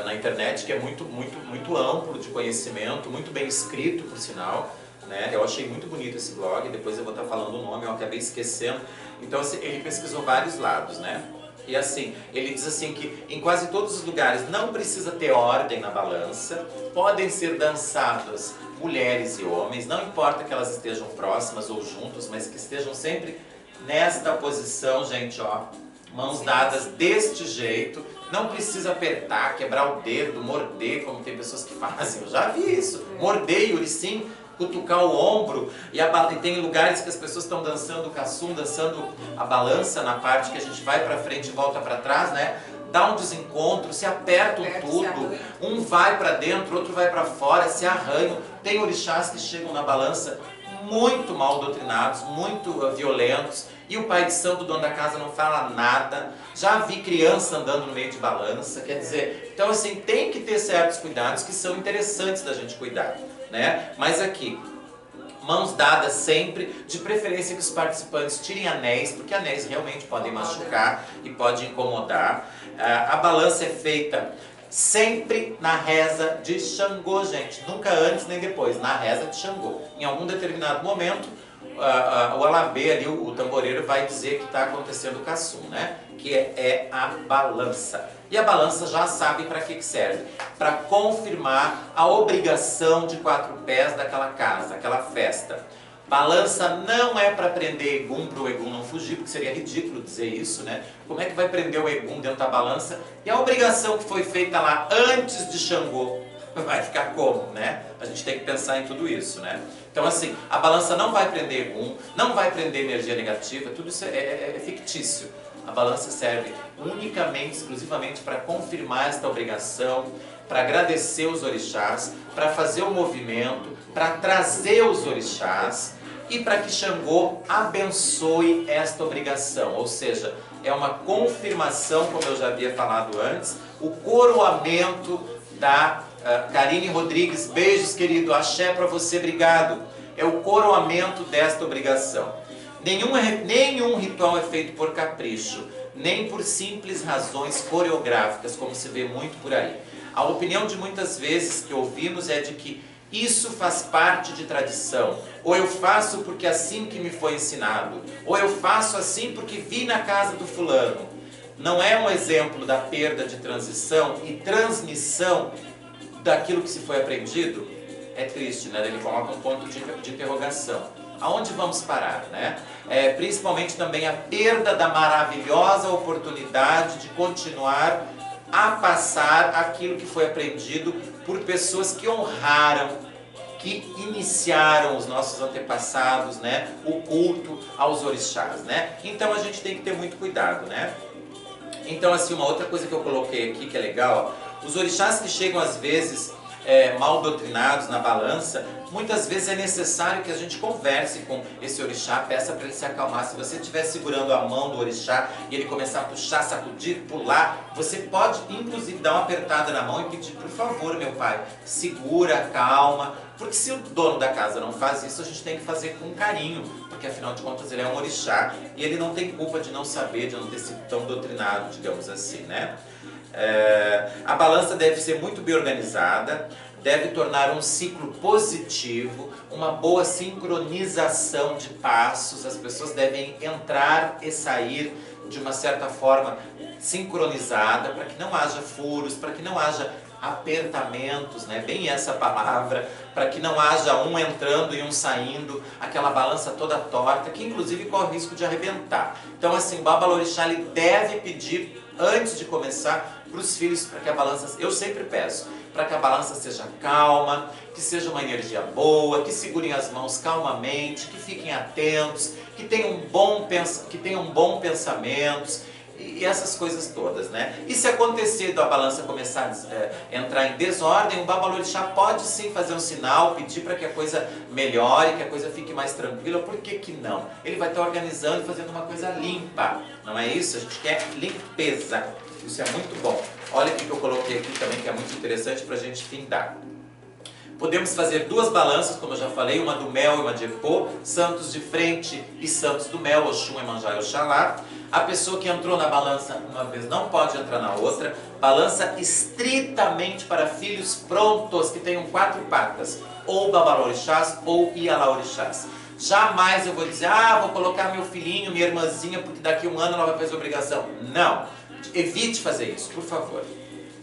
na internet que é muito, muito, muito amplo de conhecimento, muito bem escrito, por sinal, né? Eu achei muito bonito esse blog, depois eu vou estar falando o nome, eu acabei esquecendo. Então assim, ele pesquisou vários lados, né? E assim, ele diz assim que em quase todos os lugares não precisa ter ordem na balança, podem ser dançados mulheres e homens, não importa que elas estejam próximas ou juntos, mas que estejam sempre nesta posição, gente, ó, mãos dadas deste jeito, não precisa apertar, quebrar o dedo, morder, como tem pessoas que fazem, eu já vi isso, morder, Yuri, sim, cutucar o ombro, e tem lugares que as pessoas estão dançando o cassum, dançando a balança na parte que a gente vai pra frente e volta pra trás, né? Dá um desencontro, se apertam tudo, um vai pra dentro, outro vai pra fora, se arranham. Tem orixás que chegam na balança muito mal doutrinados, muito violentos, e o pai de santo, o dono da casa, não fala nada. Já vi criança andando no meio de balança, quer dizer, então assim, tem que ter certos cuidados que são interessantes da gente cuidar, né? Mas aqui, mãos dadas sempre, de preferência que os participantes tirem anéis, porque anéis realmente podem machucar e pode incomodar. A balança é feita sempre na reza de Xangô, gente, nunca antes nem depois, na reza de Xangô. Em algum determinado momento, o alabê ali, o tamboreiro, vai dizer que está acontecendo o cassum, né? Que é a balança. E a balança já sabe para que serve. Para confirmar a obrigação de 4 pés daquela casa, aquela festa. Balança não é para prender Egum, para o Egum não fugir, porque seria ridículo dizer isso, né? Como é que vai prender o Egum dentro da balança? E a obrigação que foi feita lá antes de Xangô vai ficar como, né? A gente tem que pensar em tudo isso, né? Então assim, a balança não vai prender Egum, não vai prender energia negativa, tudo isso é fictício. A balança serve unicamente, exclusivamente para confirmar esta obrigação, para agradecer os orixás, para fazer o movimento, para trazer os orixás e para que Xangô abençoe esta obrigação. Ou seja, é uma confirmação, como eu já havia falado antes, o coroamento da Karine Rodrigues. Beijos, querido. Axé para você, obrigado. É o coroamento desta obrigação. Nenhum ritual é feito por capricho, nem por simples razões coreográficas, como se vê muito por aí. A opinião de muitas vezes que ouvimos é de que isso faz parte de tradição, ou eu faço porque assim que me foi ensinado, ou eu faço assim porque vi na casa do fulano. Não é um exemplo da perda de transição e transmissão daquilo que se foi aprendido? É triste, né? Ele coloca um ponto de interrogação. Aonde vamos parar, né? Principalmente também a perda da maravilhosa oportunidade de continuar a passar aquilo que foi aprendido por pessoas que honraram, que iniciaram os nossos antepassados, né? O culto aos orixás, né? Então a gente tem que ter muito cuidado, né? Então assim, uma outra coisa que eu coloquei aqui que é legal, ó, os orixás que chegam às vezes mal doutrinados na balança, muitas vezes é necessário que a gente converse com esse orixá, peça para ele se acalmar. Se você estiver segurando a mão do orixá e ele começar a puxar, sacudir, pular, você pode inclusive dar uma apertada na mão e pedir, por favor, meu pai, segura, calma, porque se o dono da casa não faz isso, a gente tem que fazer com carinho, porque afinal de contas ele é um orixá e ele não tem culpa de não saber, de não ter sido tão doutrinado, digamos assim, né? A balança deve ser muito bem organizada, deve tornar um ciclo positivo, uma boa sincronização de passos, as pessoas devem entrar e sair de uma certa forma sincronizada, para que não haja furos, para que não haja apertamentos, né? Bem essa palavra, para que não haja um entrando e um saindo, aquela balança toda torta, que inclusive corre o risco de arrebentar. Então assim, o Babalorixá ele deve pedir, antes de começar, para os filhos, para que a balança, eu sempre peço, para que a balança seja calma, que seja uma energia boa, que segurem as mãos calmamente, que fiquem atentos, que tenham bom pensamentos, e essas coisas todas, né? E se acontecer da balança começar a entrar em desordem, o Babalorixá pode sim fazer um sinal, pedir para que a coisa melhore, que a coisa fique mais tranquila. Por que que não? Ele vai estar organizando e fazendo uma coisa limpa, não é isso? A gente quer limpeza, isso é muito bom. Olha o que eu coloquei aqui também, que é muito interessante para a gente findar. Podemos fazer 2 balanças, como eu já falei, uma do mel e uma de Epô, santos de frente e santos do mel, Oxum, Emanjá e Oxalá. A pessoa que entrou na balança uma vez não pode entrar na outra. Balança estritamente para filhos prontos, que tenham 4 patas, ou Babalorixás ou Ialaorixás. Jamais eu vou dizer, vou colocar meu filhinho, minha irmãzinha, porque daqui a um ano ela vai fazer obrigação. Não, evite fazer isso, por favor.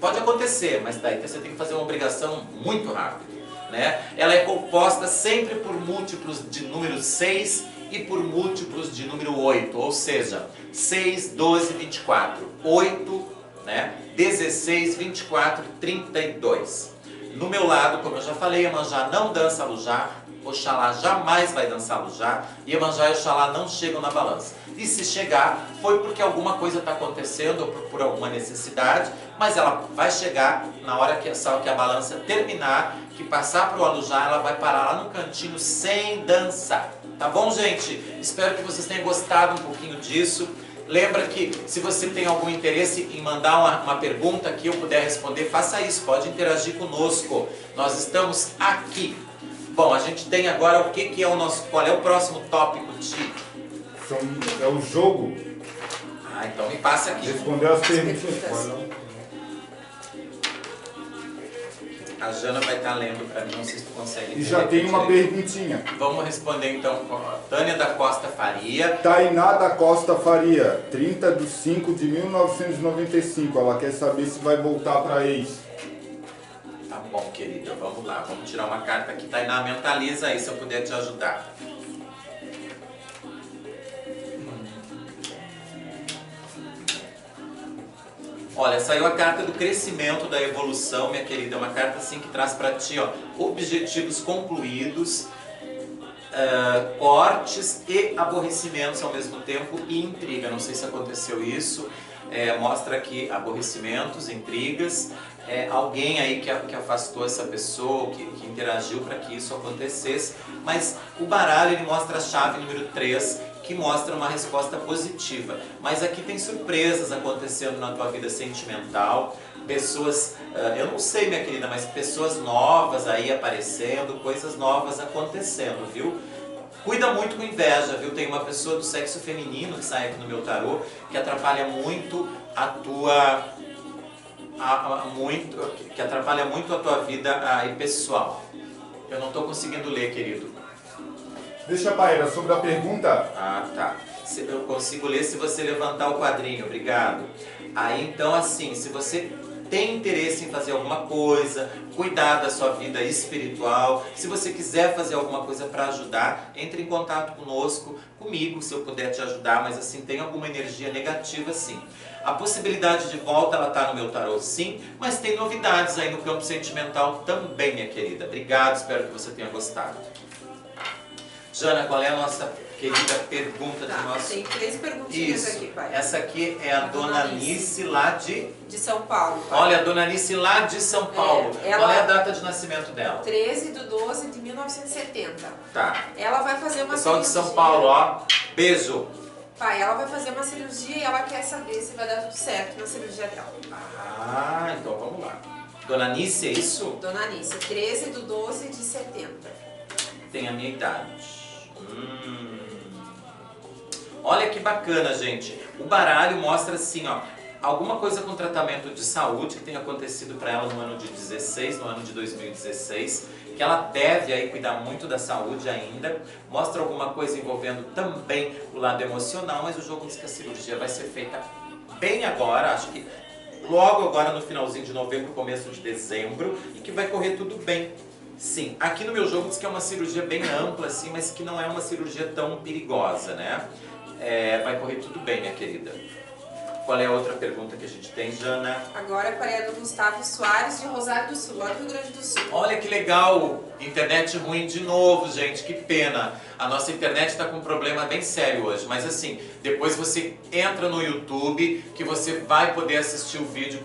Pode acontecer, mas daí você tem que fazer uma obrigação muito rápida, né? Ela é composta sempre por múltiplos de número 6 e por múltiplos de número 8, ou seja, 6, 12, 24, 8, né? 16, 24, 32. No meu lado, como eu já falei, Iemanjá não dança Alujá, Oxalá jamais vai dançar Lujá, Iemanjá e Oxalá não chegam na balança. E se chegar, foi porque alguma coisa está acontecendo ou por alguma necessidade, mas ela vai chegar na hora que a balança terminar, que passar para o Alujá, ela vai parar lá no cantinho sem dançar. Tá bom, gente? Espero que vocês tenham gostado um pouquinho disso. Lembra que se você tem algum interesse em mandar uma pergunta que eu puder responder, faça isso, pode interagir conosco. Nós estamos aqui. Bom, a gente tem agora o que é o nosso... Qual é o próximo tópico, Ti? É o jogo. Ah, então me passa aqui. Responder as perguntas. A Jana vai estar lendo para mim, não sei se tu consegue. E já tem uma perguntinha. Vamos responder então com a Tânia da Costa Faria. Tainá da Costa Faria, 30/5/1995. Ela quer saber se vai voltar para ex. Tá bom, querida, vamos lá. Vamos tirar uma carta aqui. Tainá, mentaliza aí se eu puder te ajudar. Olha, saiu a carta do crescimento, da evolução, minha querida. É uma carta assim que traz para ti, ó, objetivos concluídos, cortes e aborrecimentos ao mesmo tempo e intriga. Não sei se aconteceu isso. Mostra aqui aborrecimentos, intrigas, alguém aí que afastou essa pessoa, que interagiu para que isso acontecesse. Mas o baralho ele mostra a chave número 3, que mostra uma resposta positiva. Mas aqui tem surpresas acontecendo na tua vida sentimental, pessoas, eu não sei, minha querida, mas pessoas novas aí aparecendo, coisas novas acontecendo, viu? Cuida muito com inveja, viu? Tem uma pessoa do sexo feminino que sai aqui no meu tarô, que atrapalha muito a tua... que atrapalha muito a tua vida aí, pessoal. Eu não estou conseguindo ler, querido. Deixa, Paira, sobre a pergunta. Ah, tá. Eu consigo ler se você levantar o quadrinho, obrigado. Aí, então, assim, se você tem interesse em fazer alguma coisa, cuidar da sua vida espiritual, se você quiser fazer alguma coisa para ajudar, entre em contato comigo, se eu puder te ajudar, mas assim, tem alguma energia negativa, sim. A possibilidade de volta, ela está no meu tarô, sim, mas tem novidades aí no campo sentimental também, minha querida. Obrigado, espero que você tenha gostado. Jana, qual é a nossa querida pergunta de nosso... Tem 3 perguntinhas Isso. aqui, pai. Essa aqui é a Dona Nice lá de São Paulo, pai. Olha, a Dona Nice lá de São Paulo. Qual é a data de nascimento dela? 13/12/1970. Tá. Ela vai fazer uma Pessoal de cirurgia. São Paulo, ó. Beijo. Pai, ela vai fazer uma cirurgia e ela quer saber se vai dar tudo certo na cirurgia dela. Ah, então vamos lá. Dona Nice, é isso? Dona Nice, 13/12/70. Tem a minha idade. Olha que bacana, gente. O baralho mostra assim, ó, alguma coisa com tratamento de saúde que tem acontecido para ela no ano de 16, no ano de 2016, que ela deve aí cuidar muito da saúde ainda. Mostra alguma coisa envolvendo também o lado emocional, mas o jogo diz que a cirurgia vai ser feita bem agora, acho que logo agora no finalzinho de novembro, começo de dezembro, e que vai correr tudo bem. Sim, aqui no meu jogo diz que é uma cirurgia bem ampla, assim, mas que não é uma cirurgia tão perigosa, né? Vai correr tudo bem, minha querida. Qual é a outra pergunta que a gente tem, Jana? Agora é do Gustavo Soares, de Rosário do Sul, lá do Rio Grande do Sul. Olha que legal! Internet ruim de novo, gente, que pena. A nossa internet está com um problema bem sério hoje, mas assim, depois você entra no YouTube, que você vai poder assistir o vídeo...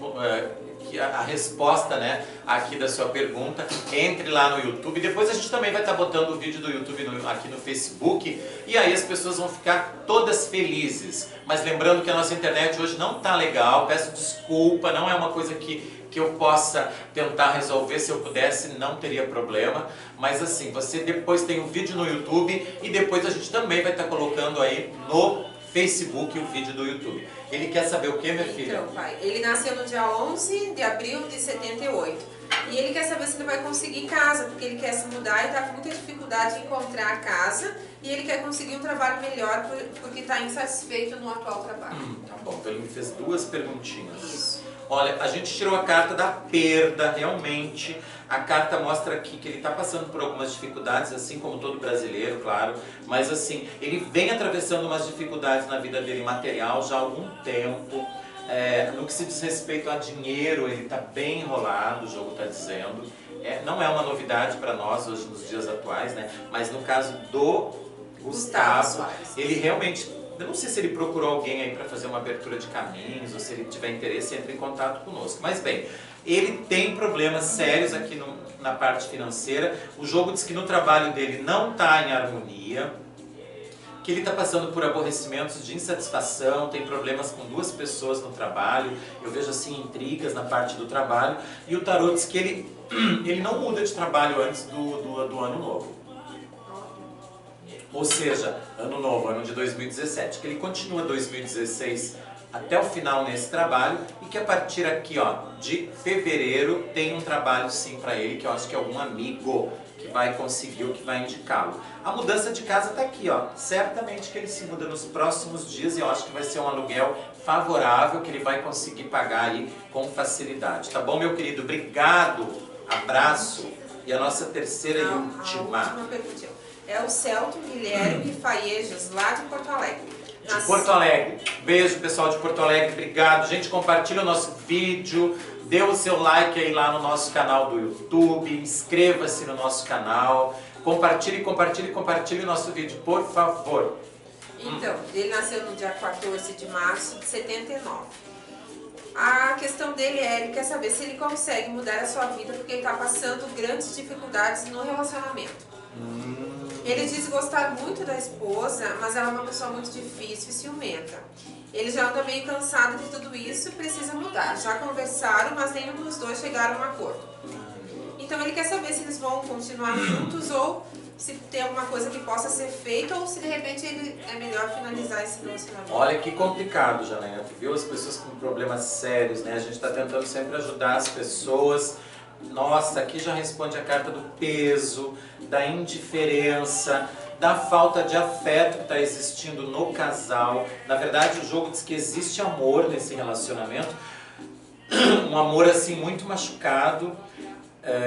a resposta, né, aqui da sua pergunta. Entre lá no YouTube, depois a gente também vai estar botando o vídeo do YouTube aqui no Facebook, e aí as pessoas vão ficar todas felizes. Mas lembrando que a nossa internet hoje não tá legal, peço desculpa, não é uma coisa que eu possa tentar resolver. Se eu pudesse, não teria problema, mas assim, você depois tem o vídeo no YouTube, e depois a gente também vai estar colocando aí no Facebook o vídeo do YouTube. Ele quer saber o que, minha filha? Então, pai, ele nasceu no dia 11 de abril de 78. E ele quer saber se ele vai conseguir casa, porque ele quer se mudar e está com muita dificuldade em encontrar a casa. E ele quer conseguir um trabalho melhor porque está insatisfeito no atual trabalho. Tá bom, então ele me fez 2 perguntinhas. Isso. Olha, a gente tirou a carta da perda, realmente. A carta mostra aqui que ele está passando por algumas dificuldades, assim como todo brasileiro, claro. Mas assim, ele vem atravessando umas dificuldades na vida dele material já há algum tempo. No que se diz respeito a dinheiro, ele está bem enrolado, o jogo está dizendo. não é uma novidade para nós hoje nos dias atuais, né? Mas no caso do Gustavo, ele realmente, eu não sei se ele procurou alguém aí para fazer uma abertura de caminhos, ou se ele tiver interesse, entre em contato conosco. Mas bem, ele tem problemas sérios aqui na parte financeira. O jogo diz que no trabalho dele não está em harmonia, que ele está passando por aborrecimentos de insatisfação, tem problemas com 2 pessoas no trabalho, eu vejo assim intrigas na parte do trabalho, e o tarô diz que ele não muda de trabalho antes do ano novo. Ou seja, ano novo, ano de 2017, que ele continua 2016 até o final nesse trabalho e que a partir aqui, ó, de fevereiro tem um trabalho sim para ele, que eu acho que é algum amigo que vai conseguir ou que vai indicá-lo. A mudança de casa está aqui, ó. Certamente que ele se muda nos próximos dias e eu acho que vai ser um aluguel favorável que ele vai conseguir pagar aí com facilidade. Tá bom, meu querido? Obrigado, abraço. E a nossa terceira e última. A última pergunta é o Celto Guilherme Faiejas, lá de Porto Alegre. De Porto Alegre. Beijo, pessoal de Porto Alegre. Obrigado. Gente, compartilha o nosso vídeo. Dê o seu like aí lá no nosso canal do YouTube. Inscreva-se no nosso canal. Compartilhe o nosso vídeo, por favor. Então, ele nasceu no dia 14 de março de 79. A questão dele ele quer saber se ele consegue mudar a sua vida porque ele está passando grandes dificuldades no relacionamento. Ele diz gostar muito da esposa, mas ela é uma pessoa muito difícil e ciumenta. Ele já anda meio cansado de tudo isso e precisa mudar. Já conversaram, mas nenhum dos dois chegaram a um acordo. Então ele quer saber se eles vão continuar juntos ou se tem alguma coisa que possa ser feita ou se de repente ele é melhor finalizar esse relacionamento. Olha que complicado, Janaína. Tu viu as pessoas com problemas sérios, né? A gente está tentando sempre ajudar as pessoas. Nossa, aqui já responde a carta do peso, da indiferença, da falta de afeto que está existindo no casal. Na verdade, o jogo diz que existe amor nesse relacionamento, um amor assim muito machucado,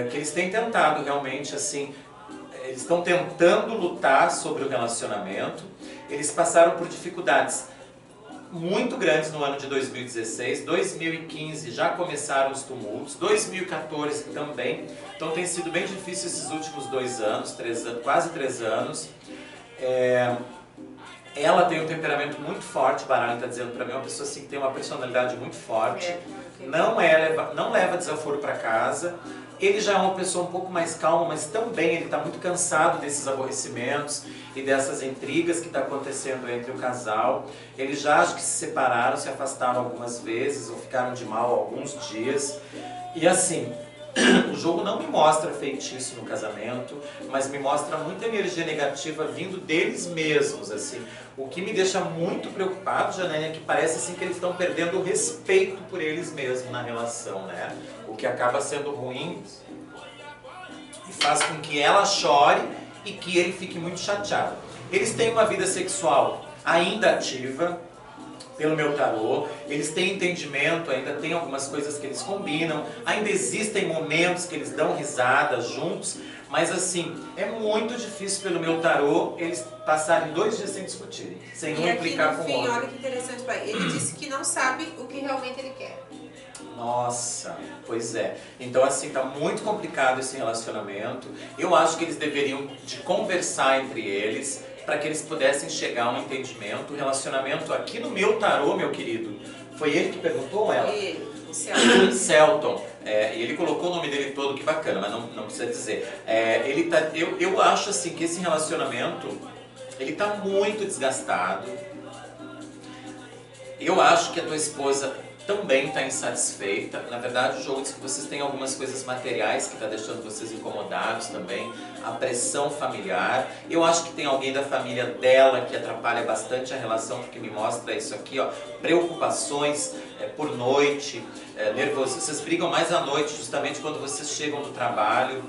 que eles têm tentado realmente assim, eles estão tentando lutar sobre o relacionamento. Eles passaram por dificuldades muito grandes no ano de 2016, 2015 já começaram os tumultos, 2014 também, então tem sido bem difícil esses últimos 2 anos, 3 anos, quase 3 anos. Ela tem um temperamento muito forte, Baralho está dizendo para mim, uma pessoa assim que tem uma personalidade muito forte, não leva desaforo para casa. Ele já é uma pessoa um pouco mais calma, mas também ele está muito cansado desses aborrecimentos e dessas intrigas que está acontecendo entre o casal. Eles já acho que se separaram, se afastaram algumas vezes ou ficaram de mal alguns dias. E assim, o jogo não me mostra feitiço no casamento, mas me mostra muita energia negativa vindo deles mesmos, assim. O que me deixa muito preocupado, Janaína, é que parece assim que eles estão perdendo o respeito por eles mesmos na relação, né? O que acaba sendo ruim e faz com que ela chore e que ele fique muito chateado. Eles têm uma vida sexual ainda ativa, pelo meu tarô, eles têm entendimento, ainda tem algumas coisas que eles combinam, ainda existem momentos que eles dão risada juntos, mas assim, é muito difícil pelo meu tarô eles passarem 2 dias sem discutirem, sem um implicar com o outro. Olha que interessante, pai. Ele disse que não sabe o que realmente ele quer. Nossa, pois é. Então assim, tá muito complicado esse relacionamento. Eu acho que eles deveriam de conversar entre eles, para que eles pudessem chegar a um entendimento. O relacionamento aqui no meu tarô, meu querido, foi ele que perguntou ou ela? Ele, o Celton. Celton. E ele colocou o nome dele todo, que bacana, mas não precisa dizer. Eu acho assim que esse relacionamento, ele tá muito desgastado. Eu acho que a tua esposa também está insatisfeita. Na verdade, o jogo diz que vocês têm algumas coisas materiais que está deixando vocês incomodados também. A pressão familiar. Eu acho que tem alguém da família dela que atrapalha bastante a relação, porque me mostra isso aqui, ó. Preocupações por noite, nervoso. Vocês brigam mais à noite, justamente quando vocês chegam do trabalho.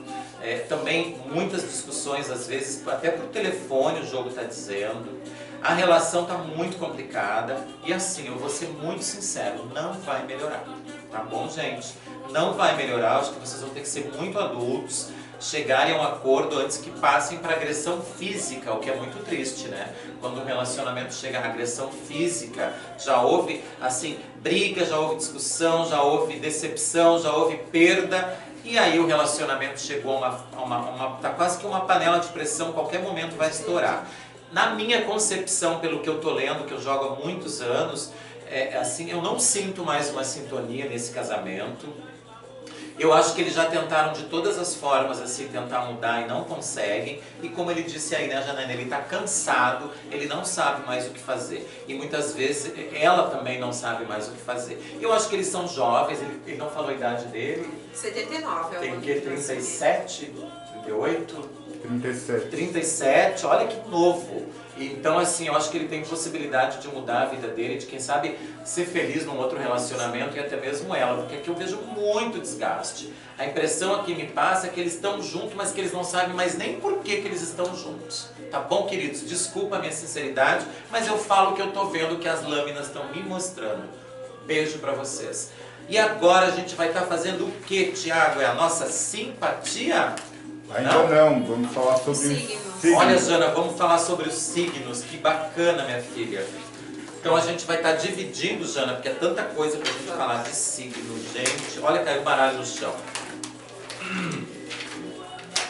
Também muitas discussões, às vezes, até por telefone o jogo está dizendo. A relação está muito complicada e assim, eu vou ser muito sincero, não vai melhorar, tá bom, gente? Não vai melhorar, acho que vocês vão ter que ser muito adultos, chegarem a um acordo antes que passem para agressão física, o que é muito triste, né? Quando um relacionamento chega à agressão física, já houve, assim, briga, já houve discussão, já houve decepção, já houve perda, E aí o relacionamento chegou tá quase que uma panela de pressão, qualquer momento vai estourar. Na minha concepção, pelo que eu tô lendo, que eu jogo há muitos anos, assim, eu não sinto mais uma sintonia nesse casamento. Eu acho que eles já tentaram de todas as formas assim tentar mudar e não conseguem. E como ele disse aí, né, Janaína, ele está cansado, ele não sabe mais o que fazer. E muitas vezes ela também não sabe mais o que fazer. Eu acho que eles são jovens, ele não falou a idade dele. 79 é o Tem que 37, 38? 37. 37, olha que novo. Então assim, eu acho que ele tem possibilidade de mudar a vida dele, de quem sabe ser feliz num outro relacionamento e até mesmo ela, porque aqui eu vejo muito desgaste. A impressão aqui me passa é que eles estão juntos, mas que eles não sabem mais nem por que eles estão juntos. Tá bom, queridos? Desculpa a minha sinceridade, mas eu falo que eu tô vendo que as lâminas estão me mostrando. Beijo pra vocês. E agora a gente vai estar fazendo o que, Tiago? É a nossa simpatia? Ainda não, vamos falar sobre signos. Olha, Jana, vamos falar sobre os signos. Que bacana, minha filha. Então a gente vai estar dividindo, Jana, porque é tanta coisa pra gente falar de signo, gente. Olha, caiu o baralho no chão.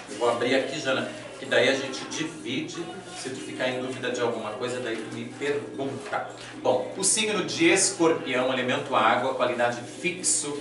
Eu vou abrir aqui, Jana, que daí a gente divide. Se tu ficar em dúvida de alguma coisa, daí tu me pergunta. Bom, o signo de Escorpião, elemento água, qualidade fixo,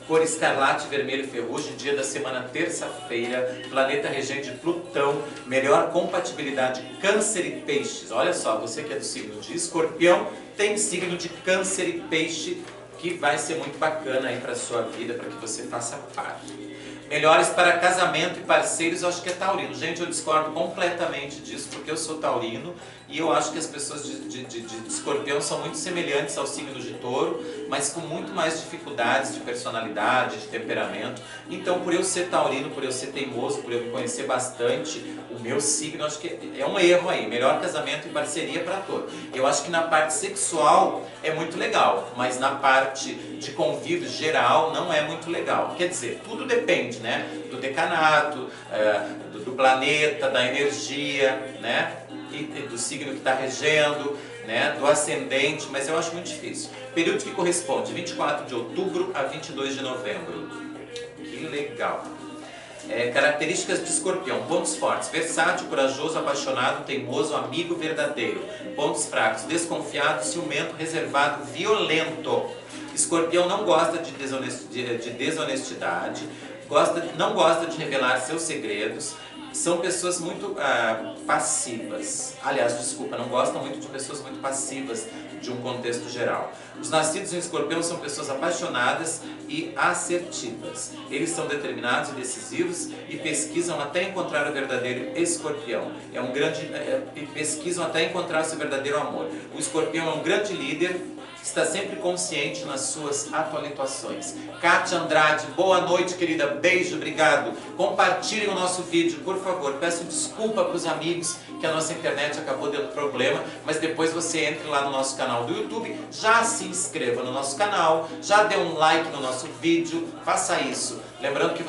cor escarlate, vermelho e ferrugem, dia da semana terça-feira, planeta regente Plutão, melhor compatibilidade Câncer e Peixes. Olha só, você que é do signo de Escorpião, tem signo de Câncer e Peixe, que vai ser muito bacana aí para sua vida, para que você faça parte. Melhores para casamento e parceiros, eu acho que é taurino. Gente, eu discordo completamente disso, porque eu sou taurino e eu acho que as pessoas de escorpião são muito semelhantes ao signo de touro, mas com muito mais dificuldades de personalidade, de temperamento. Então, por eu ser taurino, por eu ser teimoso, por eu me conhecer bastante, o meu signo, acho que é um erro aí. Melhor casamento e parceria para touro. Eu acho que na parte sexual é muito legal, mas na parte de convívio geral não é muito legal. Quer dizer, tudo depende, né? Do decanato, do planeta, da energia, né? E do signo que está regendo, né? Do ascendente, mas eu acho muito difícil. Período que corresponde 24 de outubro a 22 de novembro. Que legal! Características de escorpião: pontos fortes, versátil, corajoso, apaixonado, teimoso, amigo verdadeiro. Pontos fracos, desconfiado, ciumento, reservado, violento. Escorpião não gosta de desonestidade, não gosta de revelar seus segredos, são pessoas muito passivas. Aliás, desculpa, não gostam muito de pessoas muito passivas de um contexto geral. Os nascidos em Escorpião são pessoas apaixonadas e assertivas. Eles são determinados e decisivos e pesquisam até encontrar o verdadeiro escorpião. Pesquisam até encontrar o seu verdadeiro amor. O escorpião é um grande líder, está sempre consciente nas suas atualizações. Kátia Andrade, boa noite, querida. Beijo, obrigado. Compartilhem o nosso vídeo, por favor. Peço desculpa para os amigos que a nossa internet acabou dando problema, mas depois você entre lá no nosso canal do YouTube, já se inscreva no nosso canal, já dê um like no nosso vídeo, faça isso. Lembrando que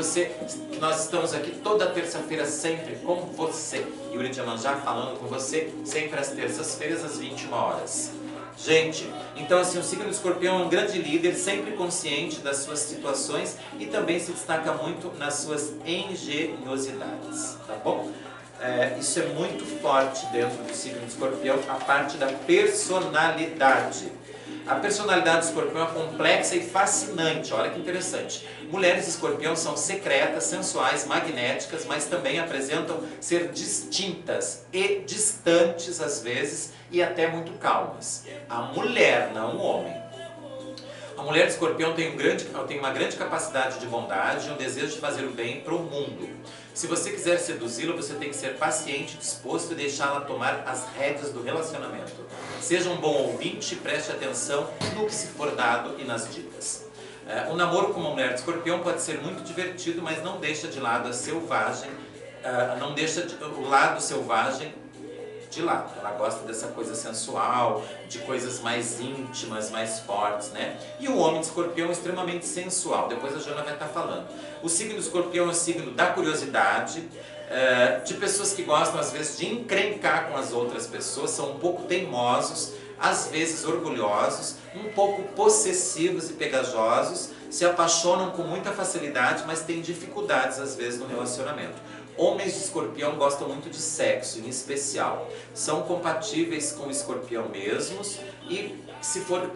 nós estamos aqui toda terça-feira sempre com você. Yuri Diamanjá falando com você sempre às terças-feiras às 21 horas. Gente, então assim, o signo do escorpião é um grande líder, sempre consciente das suas situações e também se destaca muito nas suas engenhosidades, tá bom? Isso é muito forte dentro do signo do escorpião, a parte da personalidade. A personalidade do escorpião é complexa e fascinante, olha que interessante. Mulheres de escorpião são secretas, sensuais, magnéticas, mas também apresentam ser distintas e distantes às vezes e até muito calmas. A mulher, não o homem. A mulher de escorpião tem uma grande capacidade de bondade e um desejo de fazer o bem para o mundo. Se você quiser seduzi-la, você tem que ser paciente, disposto e deixá-la tomar as rédeas do relacionamento. Seja um bom ouvinte, preste atenção no que se for dado e nas dicas. O namoro com uma mulher de escorpião pode ser muito divertido, mas não deixa de lado a selvagem, o lado selvagem de lado. Ela gosta dessa coisa sensual, de coisas mais íntimas, mais fortes, né? E o homem de escorpião é extremamente sensual. Depois a Jana vai estar falando. O signo do escorpião é o signo da curiosidade, de pessoas que gostam às vezes de encrencar com as outras pessoas, são um pouco teimosos, às vezes orgulhosos, um pouco possessivos e pegajosos, se apaixonam com muita facilidade, mas têm dificuldades às vezes no relacionamento. Homens de escorpião gostam muito de sexo, em especial. São compatíveis com o escorpião mesmos e se for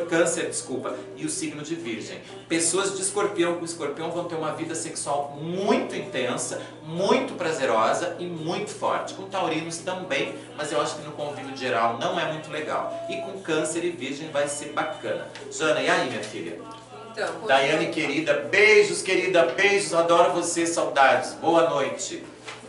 câncer, desculpa, e o signo de virgem. Pessoas de escorpião com escorpião vão ter uma vida sexual muito intensa, muito prazerosa e muito forte. Com taurinos também, mas eu acho que no convívio geral não é muito legal. E com câncer e virgem vai ser bacana. Jana, e aí, minha filha? Então, Daiane querida, beijos, adoro você, saudades, boa noite.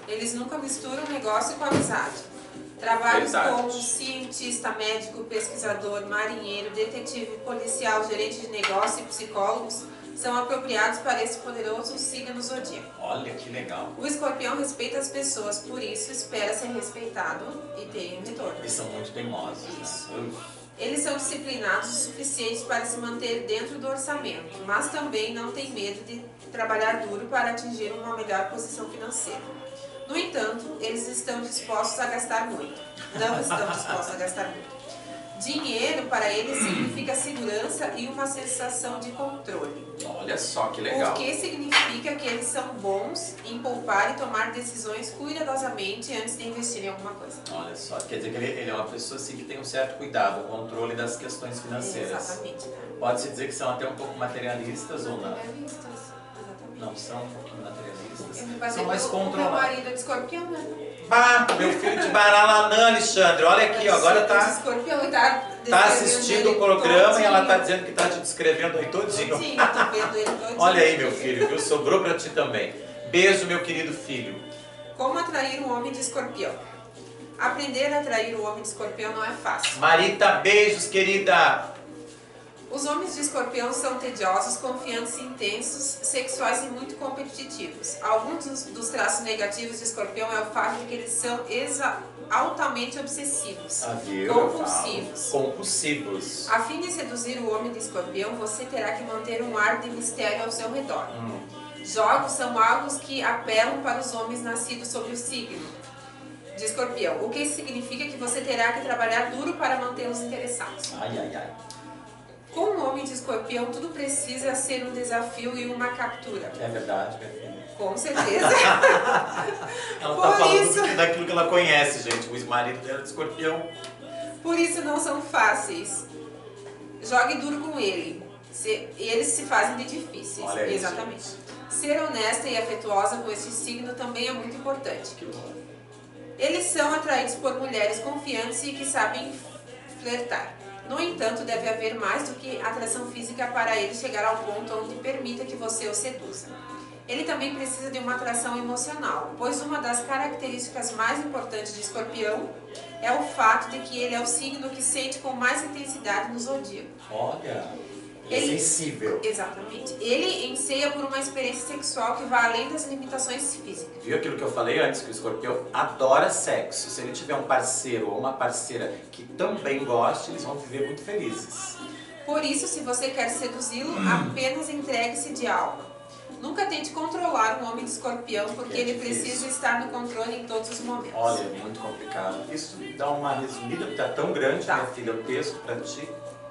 eles nunca misturam negócio com amizade. Trabalhos Verdade. como cientista, médico, pesquisador, marinheiro, detetive, policial, gerente de negócio e psicólogos são apropriados para esse poderoso signo zodíaco. Olha que legal. O escorpião respeita as pessoas, por isso espera ser respeitado e ter um retorno. Eles são muito teimosos. Né? Eles são disciplinados o suficiente para se manter dentro do orçamento, mas também não têm medo de trabalhar duro para atingir uma melhor posição financeira. No entanto, eles estão dispostos a gastar muito. Não estão dispostos a gastar muito. Dinheiro para eles significa segurança e uma sensação de controle. Olha só que legal. O que significa que eles são bons em poupar e tomar decisões cuidadosamente antes de investir em alguma coisa. Olha só, quer dizer que ele é uma pessoa assim, que tem um certo cuidado, controle das questões financeiras. Exatamente, né? Pode-se dizer que são até um pouco materialistas ou não? Realistas, exatamente. Não são um pouquinho materialistas. Eu me baseio São mais no meu controlados. marido é de escorpião, né? Bah, meu filho de Baralanã, Alexandre, olha aqui, ó, agora De tá escorpião e tá descrevendo assistindo ele o programa todinho. e ela tá dizendo que tá te descrevendo aí todinho. Sim, eu tô vendo ele todinho. Olha aí, meu filho, viu? Sobrou pra ti também. Beijo, meu querido filho. Como atrair um homem de escorpião? Aprender a atrair o homem de escorpião não é fácil. Marita, beijos, querida. Os homens de escorpião são tediosos, confiantes, intensos, sexuais e muito competitivos. Alguns dos traços negativos de escorpião é o fato de que eles são altamente obsessivos, Viu? compulsivos. Compulsivos. A fim de seduzir o homem de escorpião, você terá que manter um ar de mistério ao seu redor. Jogos são algo que apelam para os homens nascidos sob o signo de escorpião, o que significa que você terá que trabalhar duro para mantê-los interessados. Ai, ai, ai. Com um homem de escorpião, tudo precisa ser um desafio e uma captura. É verdade, minha filha. Com certeza. Ela Por tá falando isso- daquilo que ela conhece, gente. O marido dela é de escorpião. Por isso não são fáceis. Jogue duro com ele. Eles se fazem de difíceis. Olha isso, exatamente. Ser honesta e afetuosa com esse signo também é muito importante. Que bom. Eles são atraídos por mulheres confiantes e que sabem flertar. No entanto, deve haver mais do que atração física para ele chegar ao ponto onde permita que você o seduza. Ele também precisa de uma atração emocional, pois uma das características mais importantes de Escorpião é o fato de que ele é o signo que sente com mais intensidade no zodíaco. Olha, ele é Ele- sensível. Exatamente. Ele anseia por uma experiência sexual que vai além das limitações físicas. Viu aquilo que eu falei antes, que o escorpião adora sexo. Se ele tiver um parceiro ou uma parceira que também goste, eles vão viver muito felizes. Por isso, se você quer seduzi-lo, apenas entregue-se de alma. Nunca tente controlar um homem de Escorpião, porque É ele difícil. precisa estar no controle em todos os momentos. Olha, é muito complicado. Isso dá uma resumida, porque tá tão grande, Tá. minha filha, o texto pra ti.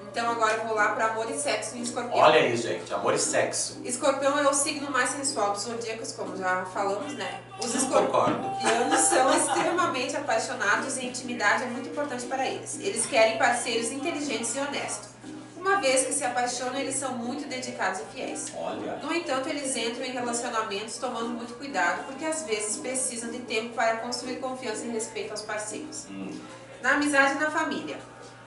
Então agora eu vou lá para amor e sexo em Escorpião. Olha aí, gente, amor e sexo. Escorpião é o signo mais sensual dos zodíacos, como já falamos, né? Os Não concordo. escorpianos são extremamente apaixonados e a intimidade é muito importante para eles. Eles querem parceiros inteligentes e honestos. Uma vez que se apaixonam, eles são muito dedicados e fiéis. Olha, No entanto, eles entram em relacionamentos tomando muito cuidado, porque às vezes precisam de tempo para construir confiança e respeito aos parceiros. Na amizade e na família.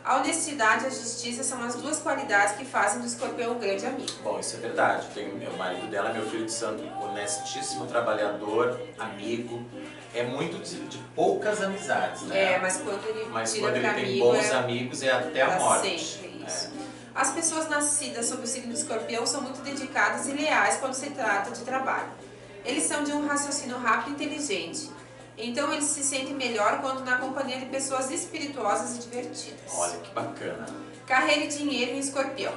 A honestidade e a justiça são as duas qualidades que fazem do escorpião um grande amigo. bom, isso é verdade. Tem o marido dela, meu filho de santo, honestíssimo, trabalhador, amigo. É muito de poucas amizades, né? Mas quando ele Mas vira quando ele pra tem amigo, bons amigos é até a pra morte. sempre, isso. As pessoas nascidas sob o signo do escorpião são muito dedicadas e leais quando se trata de trabalho. Eles são de um raciocínio rápido e inteligente. Então eles se sentem melhor quando na companhia de pessoas espirituosas e divertidas. Olha que bacana. Carreira e dinheiro em escorpião.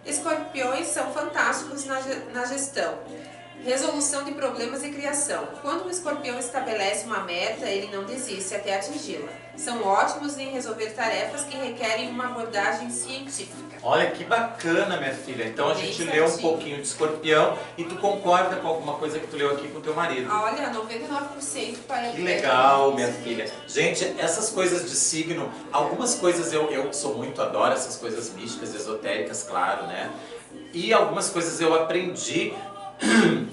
Escorpiões são fantásticos na gestão. Resolução de problemas e criação. Quando um escorpião estabelece uma meta, ele não desiste até atingi-la. São ótimos em resolver tarefas que requerem uma abordagem científica. Olha que bacana, minha filha. Então a Bem gente leu um certinho. pouquinho de escorpião e tu concorda com alguma coisa que tu leu aqui com teu marido. Olha, 99% pai. Que legal, minha filha. Gente, essas coisas de signo, algumas coisas eu sou muito, adoro essas coisas místicas, esotéricas, claro, né? E algumas coisas eu aprendi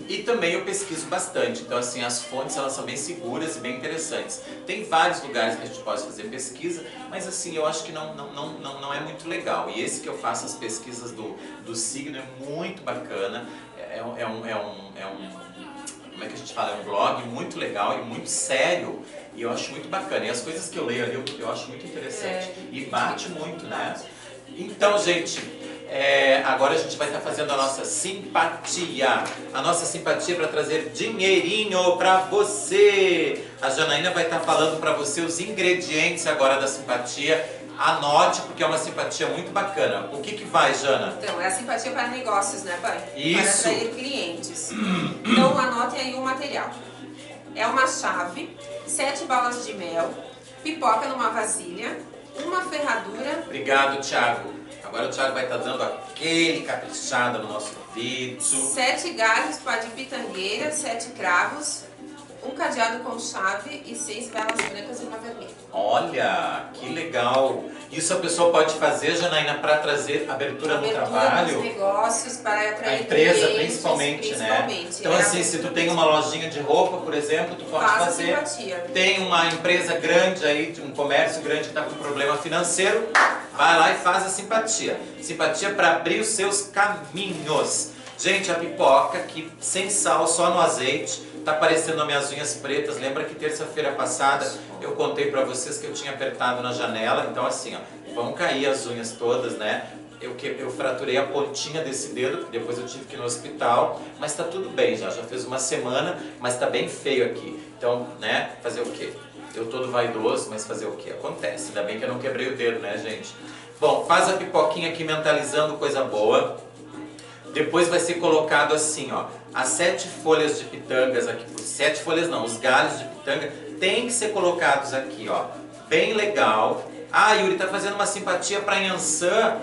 e também eu pesquiso bastante. Então, assim, as fontes elas são bem seguras e bem interessantes. Tem vários lugares que a gente pode fazer pesquisa, mas assim, eu acho que não é muito legal. E esse que eu faço as pesquisas do signo é muito bacana. Como é que a gente fala? É um blog muito legal e muito sério. E eu acho muito bacana. E as coisas que eu leio ali eu acho muito interessante. E bate muito, né? Então, gente, agora a gente vai estar fazendo a nossa simpatia. A nossa simpatia para trazer dinheirinho para você. A Janaína vai estar falando para você os ingredientes agora da simpatia. Anote, porque é uma simpatia muito bacana. O que vai, Jana? Então, é a simpatia para negócios, né, pai? Isso. Para atrair clientes. Então, anotem aí o material. É uma chave, 7 balas de mel, pipoca numa vasilha, uma ferradura. Obrigado, Thiago. Agora o Thiago vai estar dando aquele caprichado no nosso vídeo. 7 galhos de pitangueira, 7 cravos, um cadeado com chave e 6 velas brancas e uma vermelha. Olha, que legal. Isso a pessoa pode fazer, Janaína, para trazer abertura no trabalho. Dos negócios, para atrair A empresa, clientes, principalmente, né? Então, É assim, se tu tem uma lojinha de roupa, por exemplo, tu pode faz a fazer. simpatia. Tem uma empresa grande aí, um comércio grande que está com problema financeiro, vai lá e faz a simpatia. Simpatia para abrir os seus caminhos. Gente, a pipoca aqui, sem sal, só no azeite. Tá aparecendo as minhas unhas pretas. Lembra que terça-feira passada eu contei pra vocês que eu tinha apertado na janela. Então assim, ó, vão cair as unhas todas, né? Eu fraturei a pontinha desse dedo, depois eu tive que ir no hospital. Mas tá tudo bem já fez uma semana, mas tá bem feio aqui. Então, né, fazer o quê? Eu todo vaidoso, mas fazer o quê? Acontece. Ainda bem que eu não quebrei o dedo, né, gente? Bom, faz a pipoquinha aqui mentalizando coisa boa. Depois vai ser colocado assim, ó, as 7 folhas de pitangas aqui, 7 folhas não, os galhos de pitanga tem que ser colocados aqui, ó, bem legal. Ah, Yuri, tá fazendo uma simpatia para Yansan?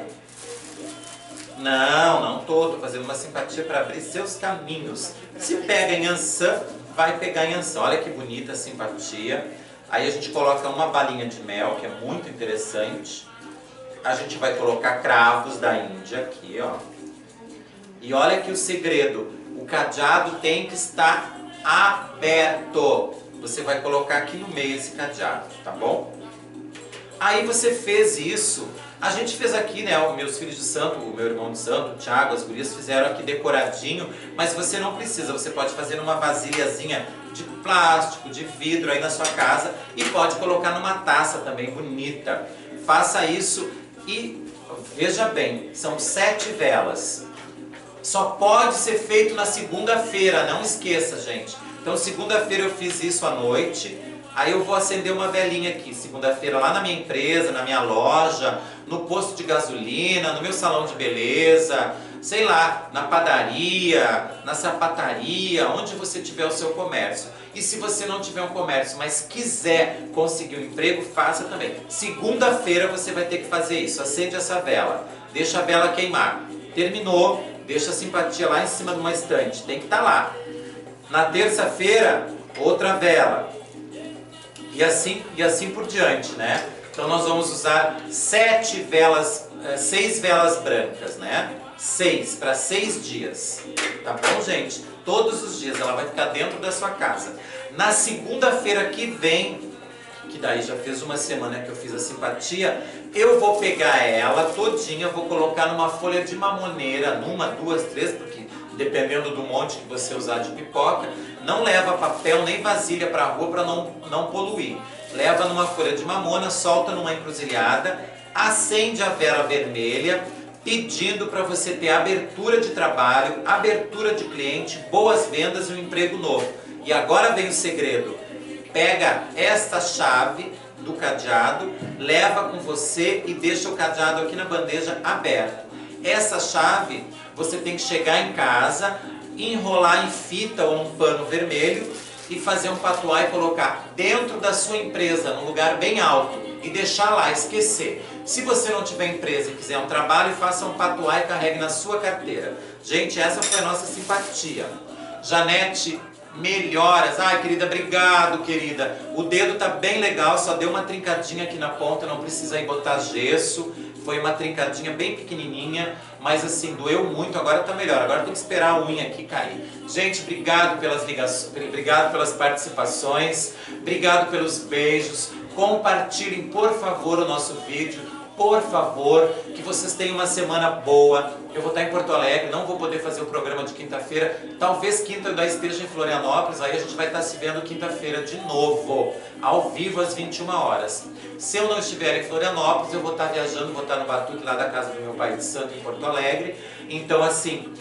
Não tô fazendo uma simpatia para abrir seus caminhos. Se pega em Yansan, vai pegar em Yansan. Olha que bonita a simpatia. Aí a gente coloca uma balinha de mel, que é muito interessante. A gente vai colocar cravos da Índia aqui, ó. E olha aqui o segredo, o cadeado tem que estar aberto. Você vai colocar aqui no meio esse cadeado, tá bom? Aí você fez isso, a gente fez aqui, né, os meus filhos de santo, o meu irmão de santo, o Thiago, as gurias fizeram aqui decoradinho, mas você não precisa, você pode fazer numa vasilhazinha de plástico, de vidro aí na sua casa e pode colocar numa taça também bonita. Faça isso e veja bem, são 7 velas. Só pode ser feito na segunda-feira, não esqueça, gente. Então, segunda-feira eu fiz isso à noite, aí eu vou acender uma velinha aqui, segunda-feira lá na minha empresa, na minha loja, no posto de gasolina, no meu salão de beleza, sei lá, na padaria, na sapataria, onde você tiver o seu comércio. E se você não tiver um comércio, mas quiser conseguir um emprego, faça também. Segunda-feira você vai ter que fazer isso, acende essa vela, deixa a vela queimar. Terminou, deixa a simpatia lá em cima de uma estante, tem que estar lá. Na terça-feira, outra vela. E assim por diante, né? Então nós vamos usar 6 velas brancas, né? 6 para 6 dias. Tá bom, gente? Todos os dias ela vai ficar dentro da sua casa. Na segunda-feira que vem, que daí já fez uma semana que eu fiz a simpatia, eu vou pegar ela todinha, vou colocar numa folha de mamoneira, 1, 2, 3, porque dependendo do monte que você usar de pipoca, não leva papel nem vasilha para a rua para não poluir. Leva numa folha de mamona, solta numa encruzilhada, acende a vela vermelha, pedindo para você ter abertura de trabalho, abertura de cliente, boas vendas e um emprego novo. E agora vem o segredo. Pega esta chave do cadeado, leva com você e deixa o cadeado aqui na bandeja aberto. Essa chave você tem que chegar em casa, enrolar em fita ou um pano vermelho e fazer um patuá e colocar dentro da sua empresa, num lugar bem alto, e deixar lá, esquecer. Se você não tiver empresa e quiser um trabalho, faça um patuá e carregue na sua carteira. Gente, essa foi a nossa simpatia. Janete, melhoras. Ai, querida, obrigado, querida. O dedo tá bem legal, só deu uma trincadinha aqui na ponta, não precisa ir botar gesso. Foi uma trincadinha bem pequenininha, mas assim, doeu muito, agora tá melhor. Agora tem que esperar a unha aqui cair. Gente, obrigado pelas ligações, obrigado pelas participações, obrigado pelos beijos. Compartilhem, por favor, o nosso vídeo. Por favor, que vocês tenham uma semana boa. Eu vou estar em Porto Alegre, não vou poder fazer o programa de quinta-feira. Talvez quinta eu ainda esteja em Florianópolis, aí a gente vai estar se vendo quinta-feira de novo, ao vivo às 21 horas. Se eu não estiver em Florianópolis, eu vou estar viajando, vou estar no Batuque, lá da casa do meu pai de santo, em Porto Alegre. Então, assim,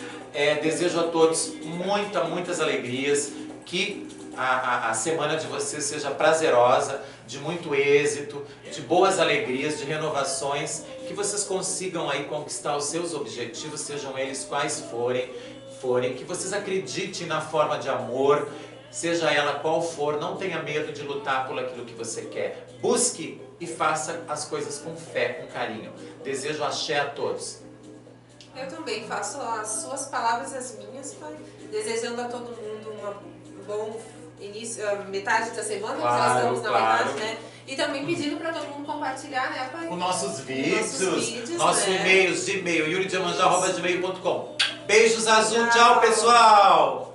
desejo a todos muitas alegrias, que a semana de vocês seja prazerosa, de muito êxito, de boas alegrias, de renovações, que vocês consigam aí conquistar os seus objetivos, sejam eles quais forem, que vocês acreditem na forma de amor, seja ela qual for, não tenha medo de lutar por aquilo que você quer. Busque e faça as coisas com fé, com carinho. Desejo axé a todos. Eu também faço as suas palavras e as minhas, pai. Desejando a todo mundo um bom início, metade da semana, Claro, já estamos na claro. metade, né? E também pedindo para todo mundo compartilhar, né, pai? Com nossos vídeos, nossos e-mail, gmail, yuridiamanja@gmail.com. Beijos azul, tchau pessoal!